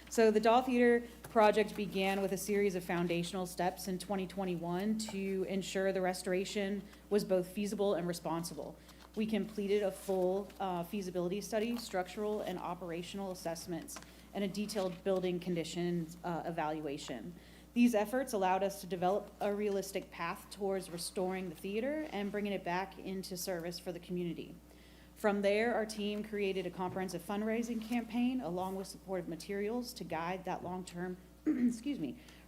So the Daw Theater project began with a series of foundational steps in 2021 to ensure the restoration was both feasible and responsible. We completed a full feasibility study, structural and operational assessments, and a detailed building conditions evaluation. These efforts allowed us to develop a realistic path towards restoring the theater and bringing it back into service for the community. From there, our team created a comprehensive fundraising campaign along with supportive materials to guide that long-term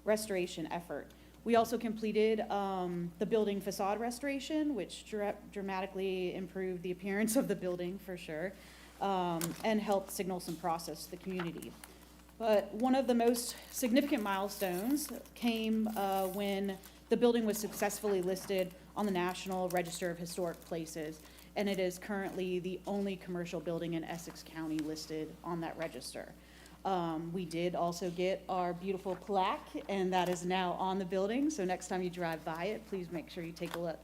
restoration effort. We also completed the building facade restoration, which dramatically improved the appearance of the building for sure, and helped signal some process to the community. But one of the most significant milestones came when the building was successfully listed on the National Register of Historic Places, and it is currently the only commercial building in Essex County listed on that register. We did also get our beautiful plaque, and that is now on the building, so next time you drive by it, please make sure you take a look.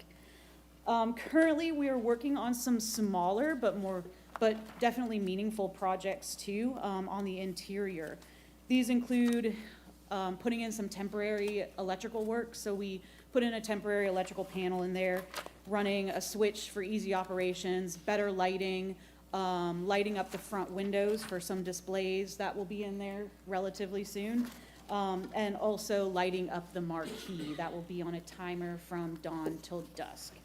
Currently, we are working on some smaller but definitely meaningful projects too on the interior. These include putting in some temporary electrical work, so we put in a temporary electrical panel in there, running a switch for easy operations, better lighting, lighting up the front windows for some displays that will be in there relatively soon, and also lighting up the marquee. That will be on a timer from dawn till dusk.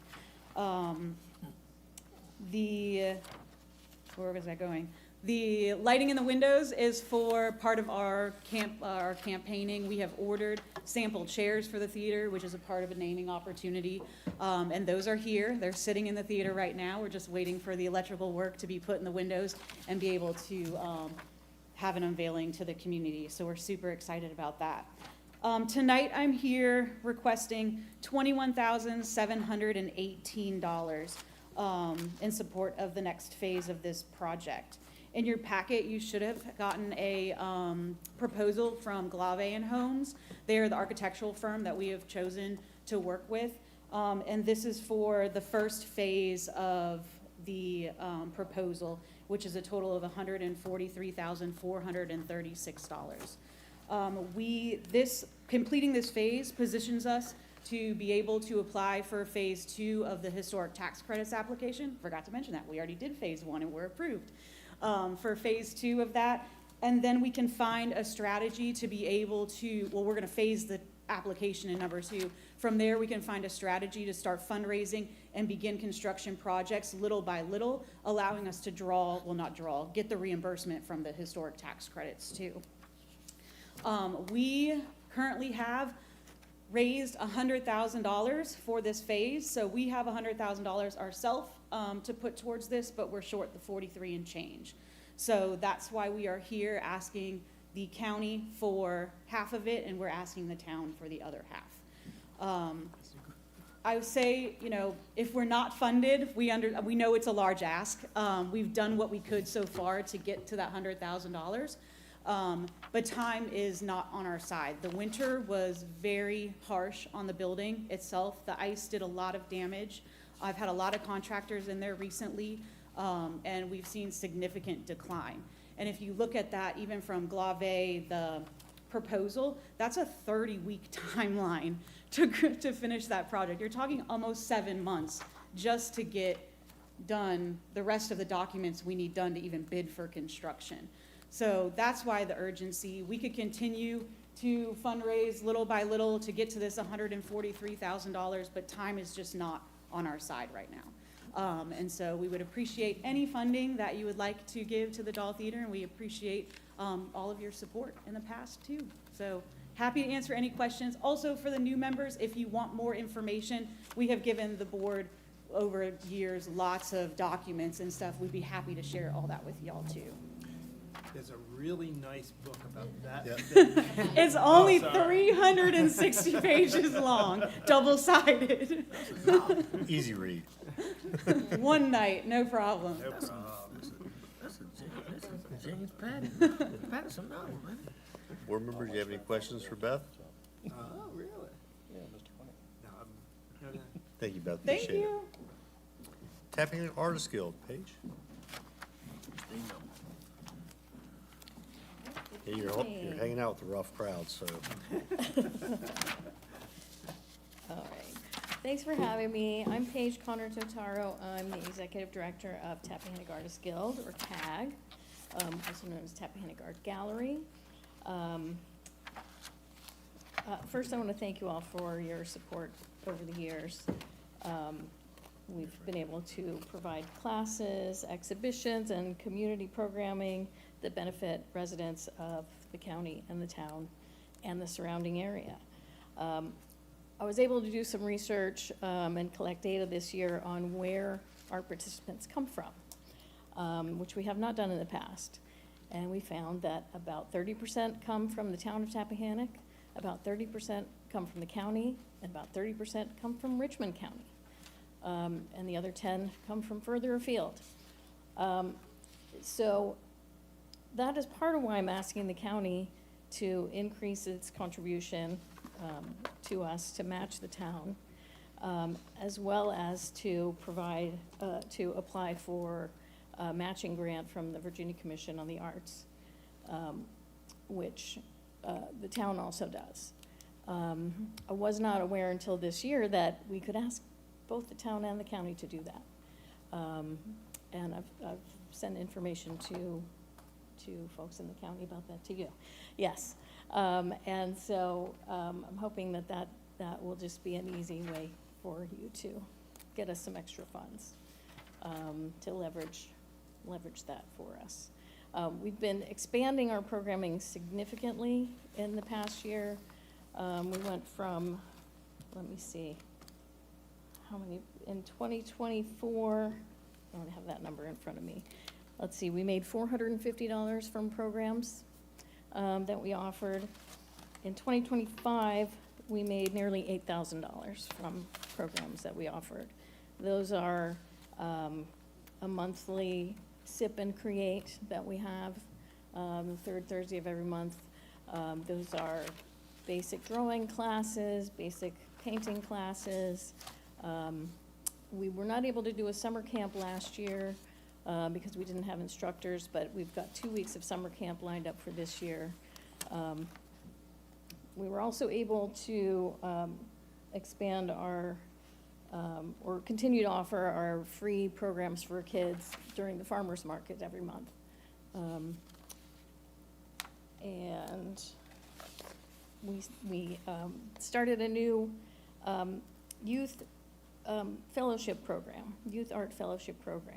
Where was that going? The lighting in the windows is for part of our campaigning. We have ordered sample chairs for the theater, which is a part of a naming opportunity. And those are here. They're sitting in the theater right now. We're just waiting for the electrical work to be put in the windows and be able to have an unveiling to the community. So we're super excited about that. Tonight I'm here requesting $21,718 in support of the next phase of this project. In your packet, you should have gotten a proposal from Glave & Homes. They are the architectural firm that we have chosen to work with. And this is for the first phase of the proposal, which is a total of $143,436. Completing this phase positions us to be able to apply for phase 2 of the historic tax credits application. Forgot to mention that. We already did phase 1 and we're approved for phase 2 of that. And then we can find a strategy to be able to, well, we're gonna phase the application in number 2. From there, we can find a strategy to start fundraising and begin construction projects little by little, allowing us to get the reimbursement from the historic tax credits too. We currently have raised $100,000 for this phase, so we have $100,000 ourselves to put towards this, but we're short the 43 and change. So that's why we are here asking the county for half of it, and we're asking the town for the other half. I would say, you know, if we're not funded, we know it's a large ask. We've done what we could so far to get to that $100,000. But time is not on our side. The winter was very harsh on the building itself. The ice did a lot of damage. I've had a lot of contractors in there recently, and we've seen significant decline. And if you look at that, even from Glave, the proposal, that's a 30-week timeline to finish that project. You're talking almost 7 months just to get done the rest of the documents we need done to even bid for construction. So that's why the urgency. We could continue to fundraise little by little to get to this $143,000, but time is just not on our side right now. And so we would appreciate any funding that you would like to give to the Dahl Theater, and we appreciate all of your support in the past too. So happy to answer any questions. Also for the new members, if you want more information, we have given the board over years lots of documents and stuff. We'd be happy to share all that with y'all too. Is a a really nice book about that. Yeah. thing. It's only Oh, sorry. 360 pages long, double-sided. Easy read. One night, no problem. No problem. That's a James Patterson novel, man. Board members, do you have any questions for Beth? Oh, really? Yeah, Mr. No, I'm, Thank you, Beth. Thank Appreciate it. you. Tapping Artist Guild, Paige? Yeah, you're hanging out with the rough crowd, so. All right. Thanks for having me. I'm Paige Connor Totaro. I'm the Executive Director of Tappahannock Artists Guild, or TAG, also known as Tappahannock Art Gallery. First, I want to thank you all for your support over the years. We've been able to provide classes, exhibitions, and community programming that benefit residents of the county and the town and the surrounding area. I was able to do some research and collect data this year on where our participants come from, which we have not done in the past. And we found that about 30% come from the town of Tappahannock, about 30% come from the county, and about 30% come from Richmond County. And the other 10 come from further afield. So that is part of why I'm asking the county to increase its contribution to us to match the town, as well as to provide, to apply for a matching grant from the Virginia Commission on the Arts, which the town also does. I was not aware until this year that we could ask both the town and the county to do that. And I've sent information to folks in the county about that to you. Yes. And so I'm hoping that will just be an easy way for you to get us some extra funds to leverage that for us. We've been expanding our programming significantly in the past year. We went from, let me see, how many, in 2024, I don't have that number in front of me. Let's see, we made $450 from programs that we offered. In 2025, we made nearly $8,000 from programs that we offered. Those are a monthly sip and create that we have, the third Thursday of every month. Those are basic drawing classes, basic painting classes. We were not able to do a summer camp last year because we didn't have instructors, but we've got 2 weeks of summer camp lined up for this year. We were also able to expand our, or continue to offer our free programs for kids during the farmers market every month. And we started a new youth fellowship program, youth art fellowship program,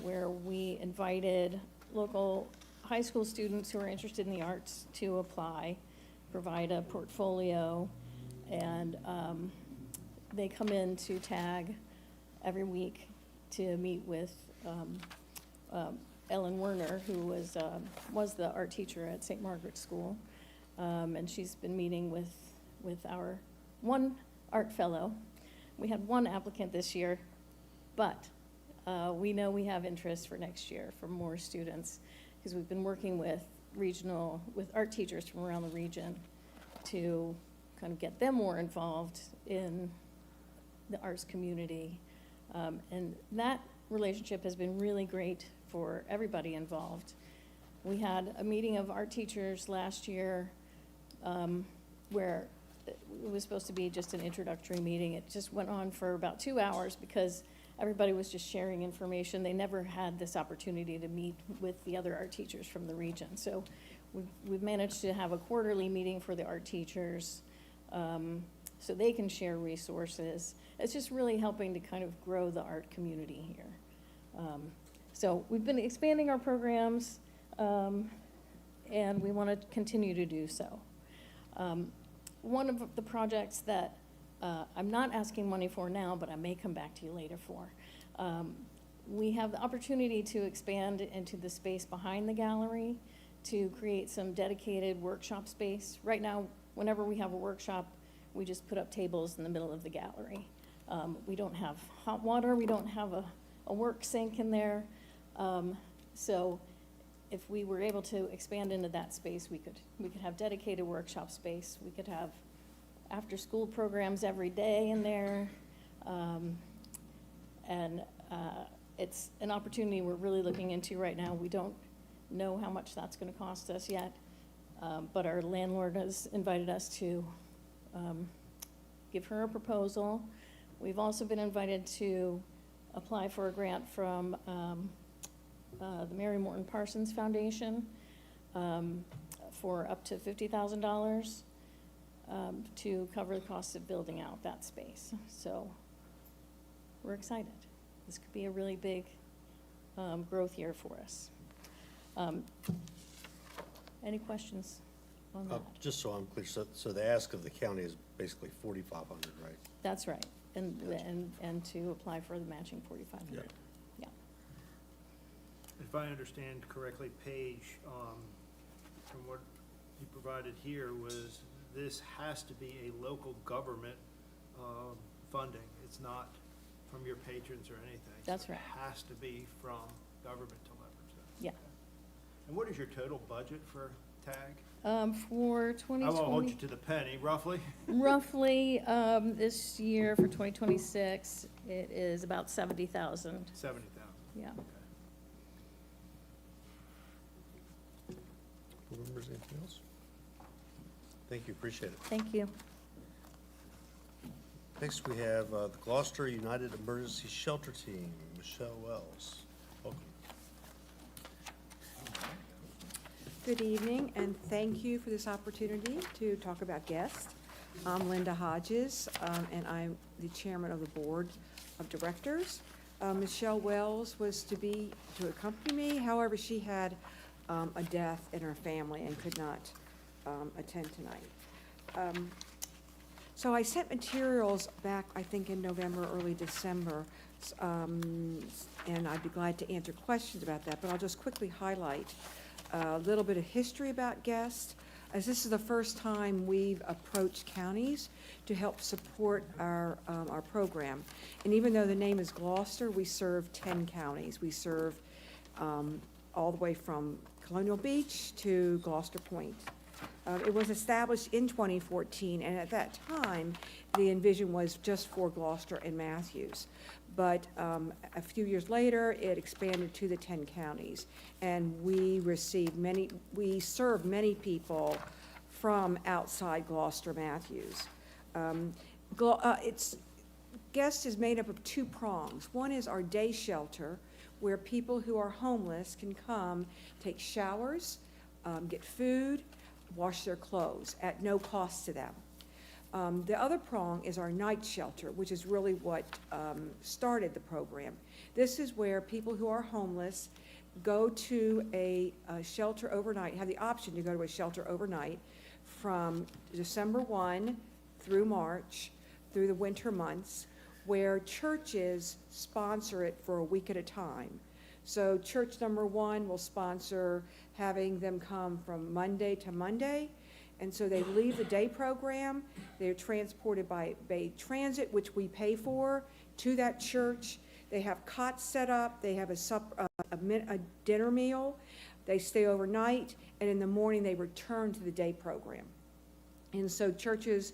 where we invited local high school students who are interested in the arts to apply, provide a portfolio, and they come in to TAG every week to meet with Ellen Werner, who was the art teacher at St. Margaret's School, and she's been meeting with our one art fellow. We had one applicant this year, but we know we have interest for next year for more students, because we've been working with art teachers from around the region to kind of get them more involved in the arts community. And that relationship has been really great for everybody involved. We had a meeting of art teachers last year where it was supposed to be just an introductory meeting. It just went on for about 2 hours because everybody was just sharing information. They never had this opportunity to meet with the other art teachers from the region. So we've managed to have a quarterly meeting for the art teachers so they can share resources. It's just really helping to kind of grow the art community here. So we've been expanding our programs, and we want to continue to do so. One of the projects that I'm not asking money for now, but I may come back to you later for, We have the opportunity to expand into the space behind the gallery to create some dedicated workshop space. Right now, whenever we have a workshop, we just put up tables in the middle of the gallery. We don't have hot water, we don't have a work sink in there. So if we were able to expand into that space, we could have dedicated workshop space. We could have after-school programs every day in there. It's an opportunity we're really looking into right now. We don't know how much that's gonna cost us yet, but our landlord has invited us to give her a proposal. We've also been invited to apply for a grant from the Mary Morton Parsons Foundation for up to $50,000 to cover the cost of building out that space. So we're excited. This could be a really big growth year for us. Any questions on that? Just so I'm clear, so the ask of the county is basically 4,500, right? That's right, and to apply for the matching 4,500. Yeah. If I understand correctly, Paige, from what you provided here, was this has to be a local government funding. It's not from your patrons or anything. That's right. It has to be from government to leverage that. Yeah. And what is your total budget for TAG? For 2020. I won't hold you to the penny, roughly. Roughly, this year for 2026, it is about 70,000. 70,000. Yeah. Board members, anything else? Thank you, appreciate it. Thank you. Next, we have the Gloucester United Emergency Shelter Team, Michelle Wells. Welcome. Good evening, and thank you for this opportunity to talk about guests. I'm Linda Hodges, and I'm the chairman of the Board of Directors. Michelle Wells was to accompany me. However, she had a death in her family and could not attend tonight. So I sent materials back, I think, in November, early December, and I'd be glad to answer questions about that, but I'll just quickly highlight a little bit of history about GUEST, as this is the first time we've approached counties to help support our program. And even though the name is Gloucester, we serve 10 counties. We serve all the way from Colonial Beach to Gloucester Point. It was established in 2014, and at that time, the envision was just for Gloucester and Matthews. But a few years later, it expanded to the 10 counties, and we serve many people from outside Gloucester, Matthews. GUEST is made up of two prongs. One is our day shelter, where people who are homeless can come, take showers, get food, wash their clothes at no cost to them. The other prong is our night shelter, which is really what started the program. This is where people who are homeless go to a shelter overnight, have the option to go to a shelter overnight from December 1 through March, through the winter months, where churches sponsor it for a week at a time. So church number 1 will sponsor having them come from Monday to Monday. And so they leave the day program, they're transported by Bay Transit, which we pay for, to that church. They have cots set up, they have a dinner meal, they stay overnight, and in the morning they return to the day program. And so churches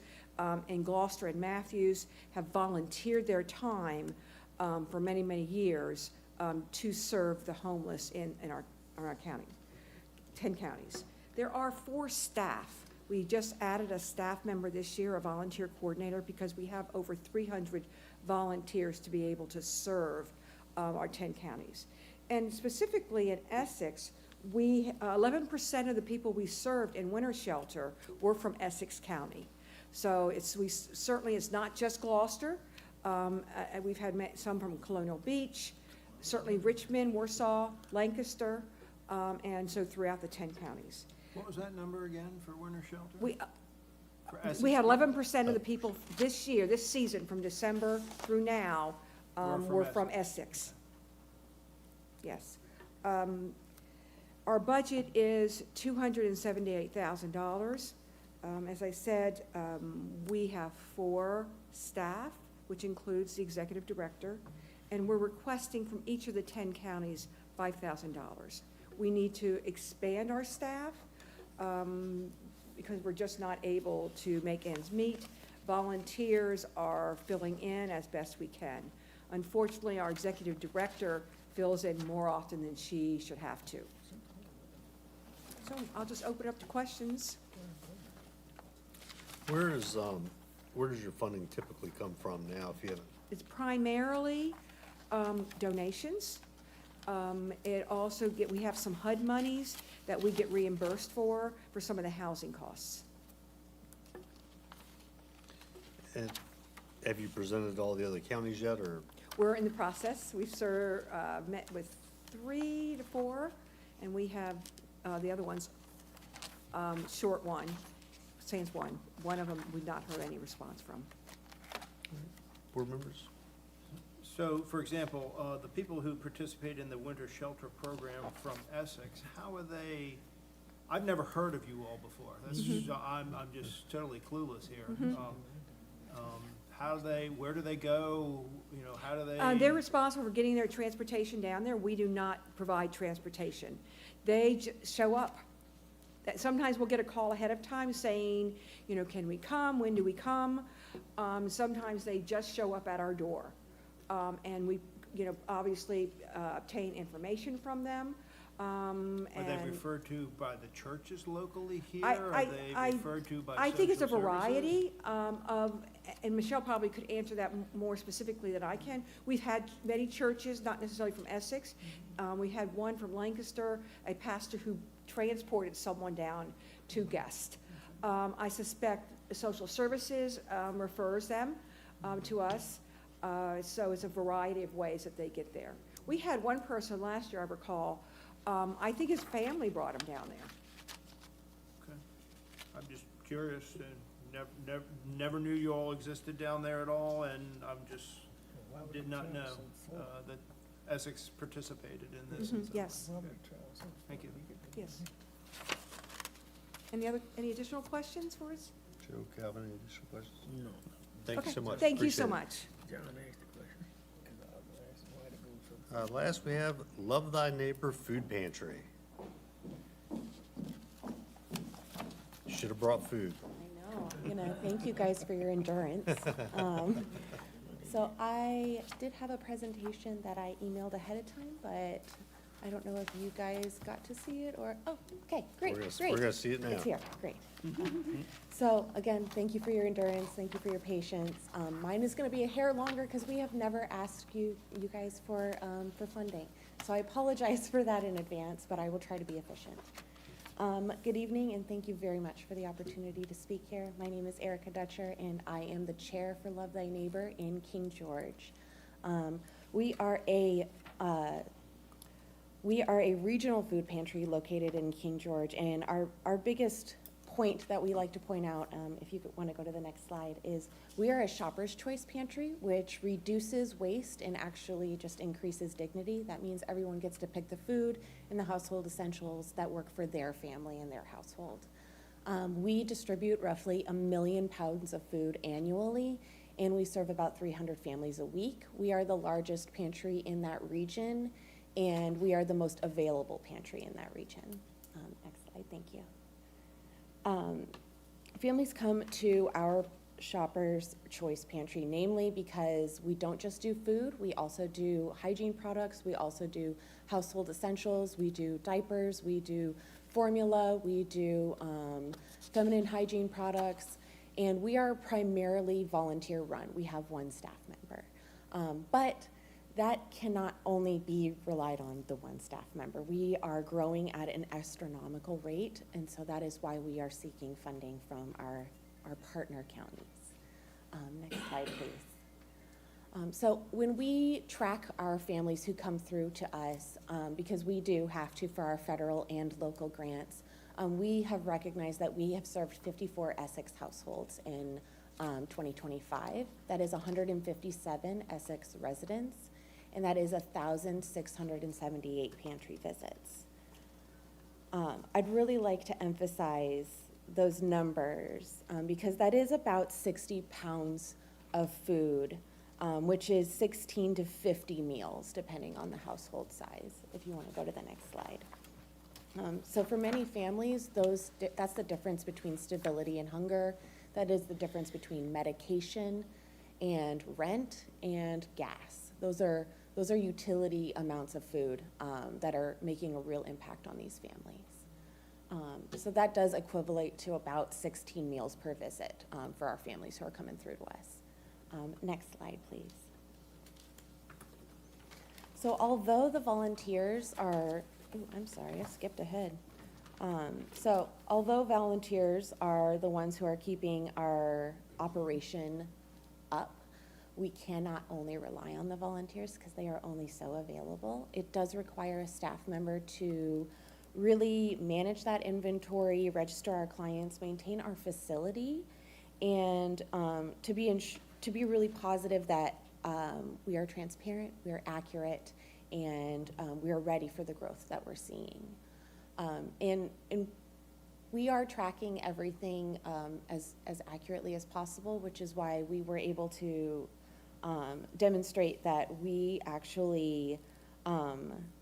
in Gloucester and Matthews have volunteered their time for many, many years to serve the homeless in our county, 10 counties. There are 4 staff. We just added a staff member this year, a volunteer coordinator, because we have over 300 volunteers to be able to serve our 10 counties. And specifically in Essex, 11% of the people we served in winter shelter were from Essex County. So certainly it's not just Gloucester. We've had some from Colonial Beach, certainly Richmond, Warsaw, Lancaster, and so throughout the 10 counties. What was that number again for winter shelter? We had 11% of the people this year, this season, from December through now, were from Essex. Yes. Our budget is $278,000. As I said, we have 4 staff, which includes the executive director, and we're requesting from each of the 10 counties $5,000. We need to expand our staff because we're just not able to make ends meet. Volunteers are filling in as best we can. Unfortunately, our executive director fills in more often than she should have to. So I'll just open up to questions. Where does your funding typically come from now, if you have? It's primarily donations. It also we have some HUD monies that we get reimbursed for some of the housing costs. And have you presented to all the other counties yet, or? We're in the process. We've met with 3 to 4, and we have the other ones, short one, sans one. One of them we've not heard any response from. Board members? So, for example, the people who participate in the winter shelter program from Essex, how are they, I've never heard of you all before. That's, I'm just totally clueless here. How do they, where do they go, you know, how do they? They're responsible for getting their transportation down there. We do not provide transportation. They show up. Sometimes we'll get a call ahead of time saying, you know, can we come? When do we come? Sometimes they just show up at our door. And we, you know, obviously obtain information from them. Are they referred to by the churches locally here? Are they referred to by I think it's a social services? variety and Michelle probably could answer that more specifically than I can. We've had many churches, not necessarily from Essex. We had one from Lancaster, a pastor who transported someone down to Guest. I suspect social services refers them to us. So it's a variety of ways that they get there. We had one person last year, I recall, I think his family brought him down there. Okay. I'm just curious, and never knew you all existed down there at all, and did not know that Essex participated in this. and so- Yes, Thank you. yes. Any additional questions for us? Joe, Calvin, any additional questions? No. Thank you Okay, so much. Thank you so Appreciate it. much. John asked the question. 'Cause I was asking why they go so. Last, we have Love Thy Neighbor Food Pantry. Should have brought food. I know, thank you guys for your endurance. So I did have a presentation that I emailed ahead of time, but I don't know if you guys got to see it or, oh, okay, great, great. We're gonna see it now. It's here, great. So again, thank you for your endurance, thank you for your patience. Mine is gonna be a hair longer because we have never asked you guys for funding. So I apologize for that in advance, but I will try to be efficient. Good evening, and thank you very much for the opportunity to speak here. My name is Erica Dutcher, and I am the chair for Love Thy Neighbor in King George. We are a regional food pantry located in King George, and our biggest point that we like to point out, if you want to go to the next slide, is we are a shopper's choice pantry, which reduces waste and actually just increases dignity. That means everyone gets to pick the food and the household essentials that work for their family and their household. We distribute roughly 1 million pounds of food annually, and we serve about 300 families a week. We are the largest pantry in that region, and we are the most available pantry in that region. Next slide, thank you. Families come to our Shopper's Choice Pantry, namely because we don't just do food, we also do hygiene products, we also do household essentials, we do diapers, we do formula, we do feminine hygiene products, and we are primarily volunteer run. We have 1 staff member. But that cannot only be relied on the 1 staff member. We are growing at an astronomical rate, and so that is why we are seeking funding from our partner counties. Next slide, please. So when we track our families who come through to us, because we do have to for our federal and local grants, we have recognized that we have served 54 Essex households in 2025. That is 157 Essex residents. and that is 1,678 pantry visits. I'd really like to emphasize those numbers because that is about 60 pounds of food, which is 16 to 50 meals, depending on the household size, if you want to go to the next slide. So for many families, that's the difference between stability and hunger. That is the difference between medication and rent and gas. Those are utility amounts of food that are making a real impact on these families. So that does equivalent to about 16 meals per visit for our families who are coming through to us. Next slide, please. So although the volunteers are, I'm sorry, I skipped ahead. So although volunteers are the ones who are keeping our operation up, we cannot only rely on the volunteers because they are only so available. It does require a staff member to really manage that inventory, register our clients, maintain our facility, and to be really positive that we are transparent, we are accurate, and we are ready for the growth that we're seeing. And we are tracking everything as accurately as possible, which is why we were able to demonstrate that we actually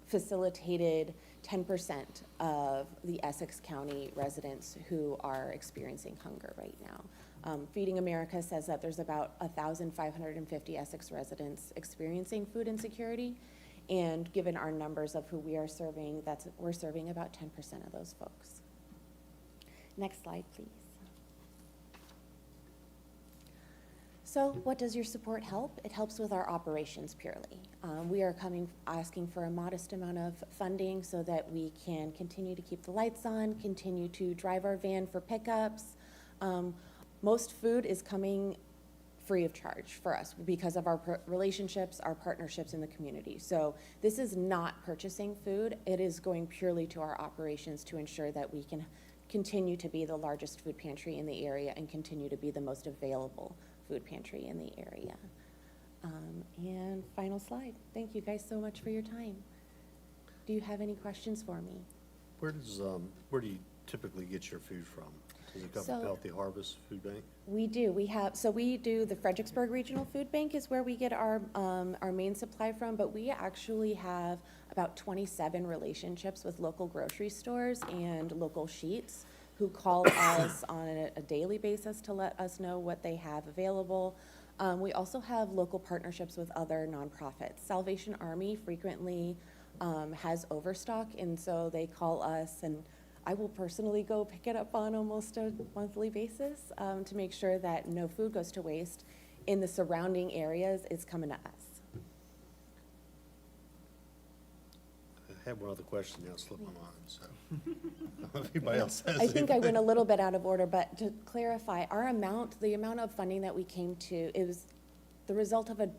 facilitated 10% of the Essex County residents who are experiencing hunger right now. Feeding America says that there's about 1,550 Essex residents experiencing food insecurity, and given our numbers of who we are serving, we're serving about 10% of those folks. Next slide, please. So what does your support help? It helps with our operations purely. We are asking for a modest amount of funding so that we can continue to keep the lights on, continue to drive our van for pickups. Most food is coming free of charge for us because of our relationships, our partnerships in the community. So this is not purchasing food. It is going purely to our operations to ensure that we can continue to be the largest food pantry in the area and continue to be the most available food pantry in the area. And final slide. Thank you guys so much for your time. Do you have any questions for me? Where do you typically get your food from? Does it come from Healthy Harvest Food Bank? We do. We do the Fredericksburg Regional Food Bank is where we get our main supply from, but we actually have about 27 relationships with local grocery stores and local sheets who call us on a daily basis to let us know what they have available. We also have local partnerships with other nonprofits. Salvation Army frequently has overstock, and so they call us, and I will personally go pick it up on almost a monthly basis to make sure that no food goes to waste in the surrounding areas. It's coming to us. I had one other question, now it slipped my mind, so. I don't know if anybody else has I think I anything. went a little bit out of order, but to clarify, the amount of funding that we came to, it was the result of a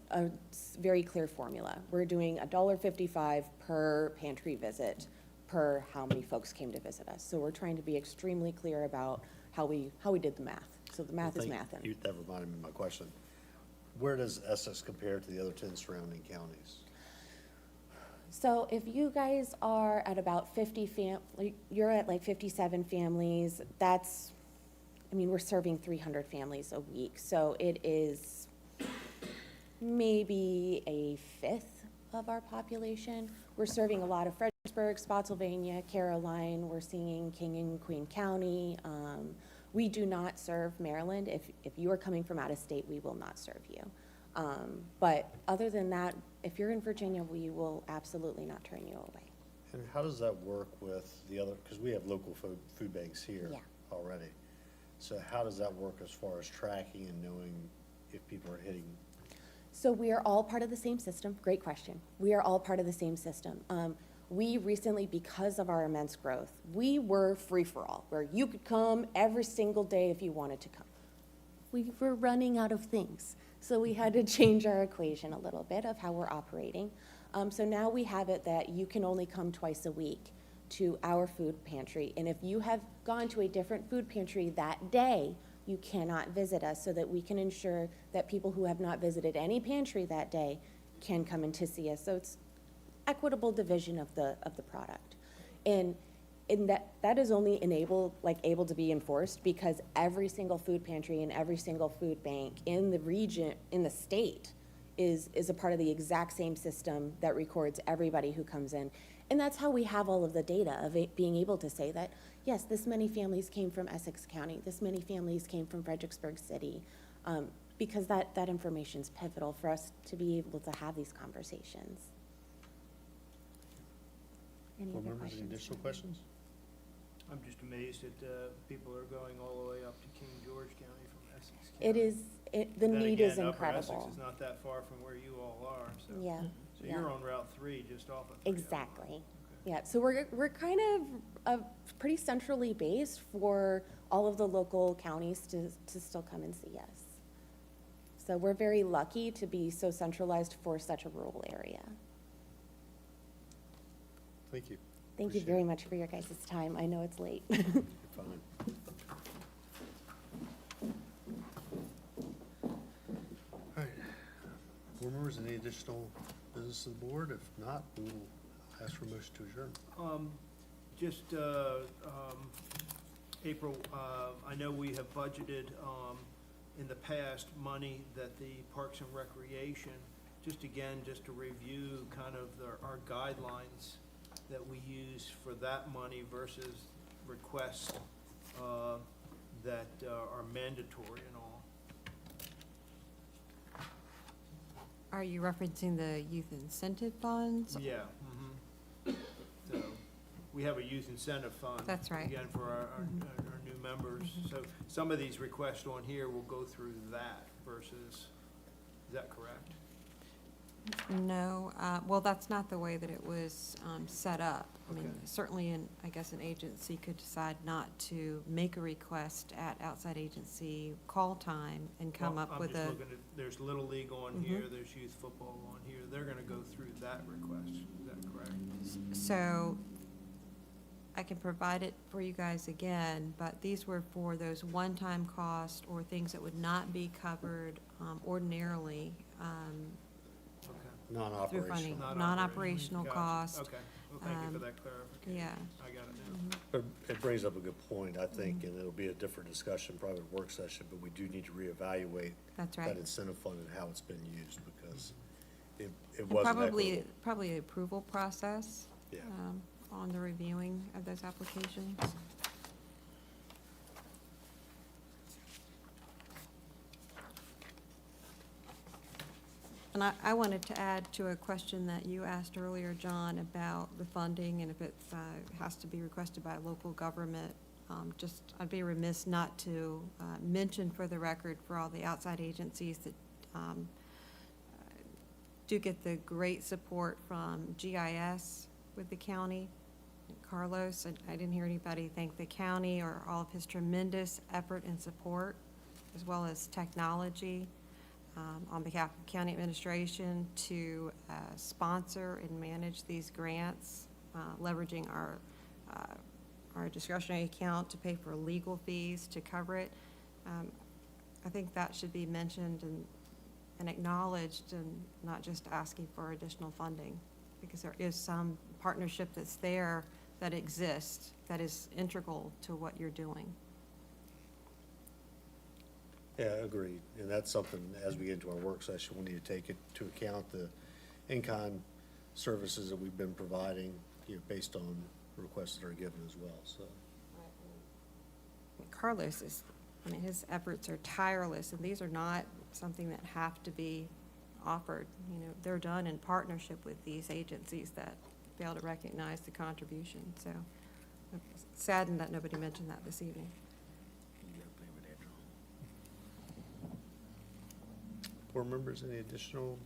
very clear formula. We're doing $1.55 per pantry visit per how many folks came to visit us. So we're trying to be extremely clear about how we did the math. So the math is math. That reminded me of my question. Where does Essex compare to the other 10 surrounding counties? So if you guys are at about 50 you're at like 57 families, we're serving 300 families a week. So it is maybe a fifth of our population. We're serving a lot of Fredericksburg, Spotsylvania, Caroline. We're seeing King and Queen County. We do not serve Maryland. If you are coming from out of state, we will not serve you. But other than that, if you're in Virginia, we will absolutely not turn you away. And how does that work with the other, because we have local food banks here already. So how does that work as far as tracking and knowing if people are hitting? So we are all part of the same system. Great question. We are all part of the same system. We recently, because of our immense growth, we were free-for-all, where you could come every single day if you wanted to come. We were running out of things. So we had to change our equation a little bit of how we're operating. So now we have it that you can only come twice a week to our food pantry. And if you have gone to a different food pantry that day, you cannot visit us, so that we can ensure that people who have not visited any pantry that day can come in to see us. So it's equitable division of the product. And that is only able to be enforced because every single food pantry and every single food bank in the region, in the state, is a part of the exact same system that records everybody who comes in. And that's how we have all of the data of it being able to say that, yes, this many families came from Essex County, this many families came from Fredericksburg City, because that information is pivotal for us to be able to have these conversations. Any Board other members, any questions? additional questions? I'm just amazed that people are going all the way up to King George County from Essex County. It is, the Then need again, is Upper Essex incredible. is not that far from where you all are, so. Yeah, So yeah. you're on Route 3, just off of 301. Exactly. Yeah, so we're kind of pretty centrally based for all of the local counties to still come and see us. So we're very lucky to be so centralized for such a rural area. Thank you. Thank you Appreciate very it. much for your guys' time. I know it's late. You're fine. All right. Board members, any additional business of the board? If not, we will ask for a motion to adjourn. Just, April, I know we have budgeted, in the past, money that the Parks and Recreation, just to review kind of our guidelines that we use for that money versus requests, that are mandatory and all. Are you referencing the youth incentive funds? Yeah, So, we have a youth incentive fund. That's right. Again, for our new members. So some of these requests on here will go through that versus, is that correct? No, well, that's not the way that it was set up. I mean, Okay. certainly, I guess an agency could decide not to make a request at outside agency call time and come Well, up with I'm just a, looking at, there's Little League on Mhm. here, there's youth football on here. They're gonna go through that request. Is that correct? so I can provide it for you guys again, but these were for those one-time costs or things that would not be covered ordinarily Okay. through Non-operational. funding. Not Non-operational Gotcha. cost. Okay, well, thank you for that clarification. Yeah. I got it now. But it brings up a good point, I think, and it'll be a different discussion, probably a work session, but we do need to reevaluate That's right. that incentive fund and how it's been used, because it And wasn't probably, equitable. probably the approval process. Yeah. On the reviewing of those applications. And I wanted to add to a question that you asked earlier, John, about the funding and if it has to be requested by a local government. I'd be remiss not to mention for the record for all the outside agencies that do get the great support from GIS with the county. Carlos, I didn't hear anybody thank the county or all of his tremendous effort and support, as well as technology, on behalf of county administration to sponsor and manage these grants, leveraging our discretionary account to pay for legal fees to cover it. I think that should be mentioned and acknowledged, and not just asking for additional funding, because there is some partnership that's there that exists that is integral to what you're doing. Yeah, agreed, and that's something, as we get into our work session, we need to take into account the in-kind services that we've been providing, based on requests that are given as well, so. Carlos his efforts are tireless, and these are not something that have to be offered. They're done in partnership with these agencies that fail to recognize the contribution. So I'm saddened that nobody mentioned that this evening. Board members, any additional?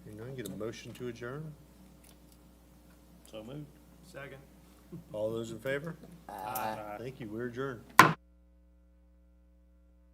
Hearing none, get a motion to adjourn? So moved. Second. All those in favor? Thank you, we're adjourned.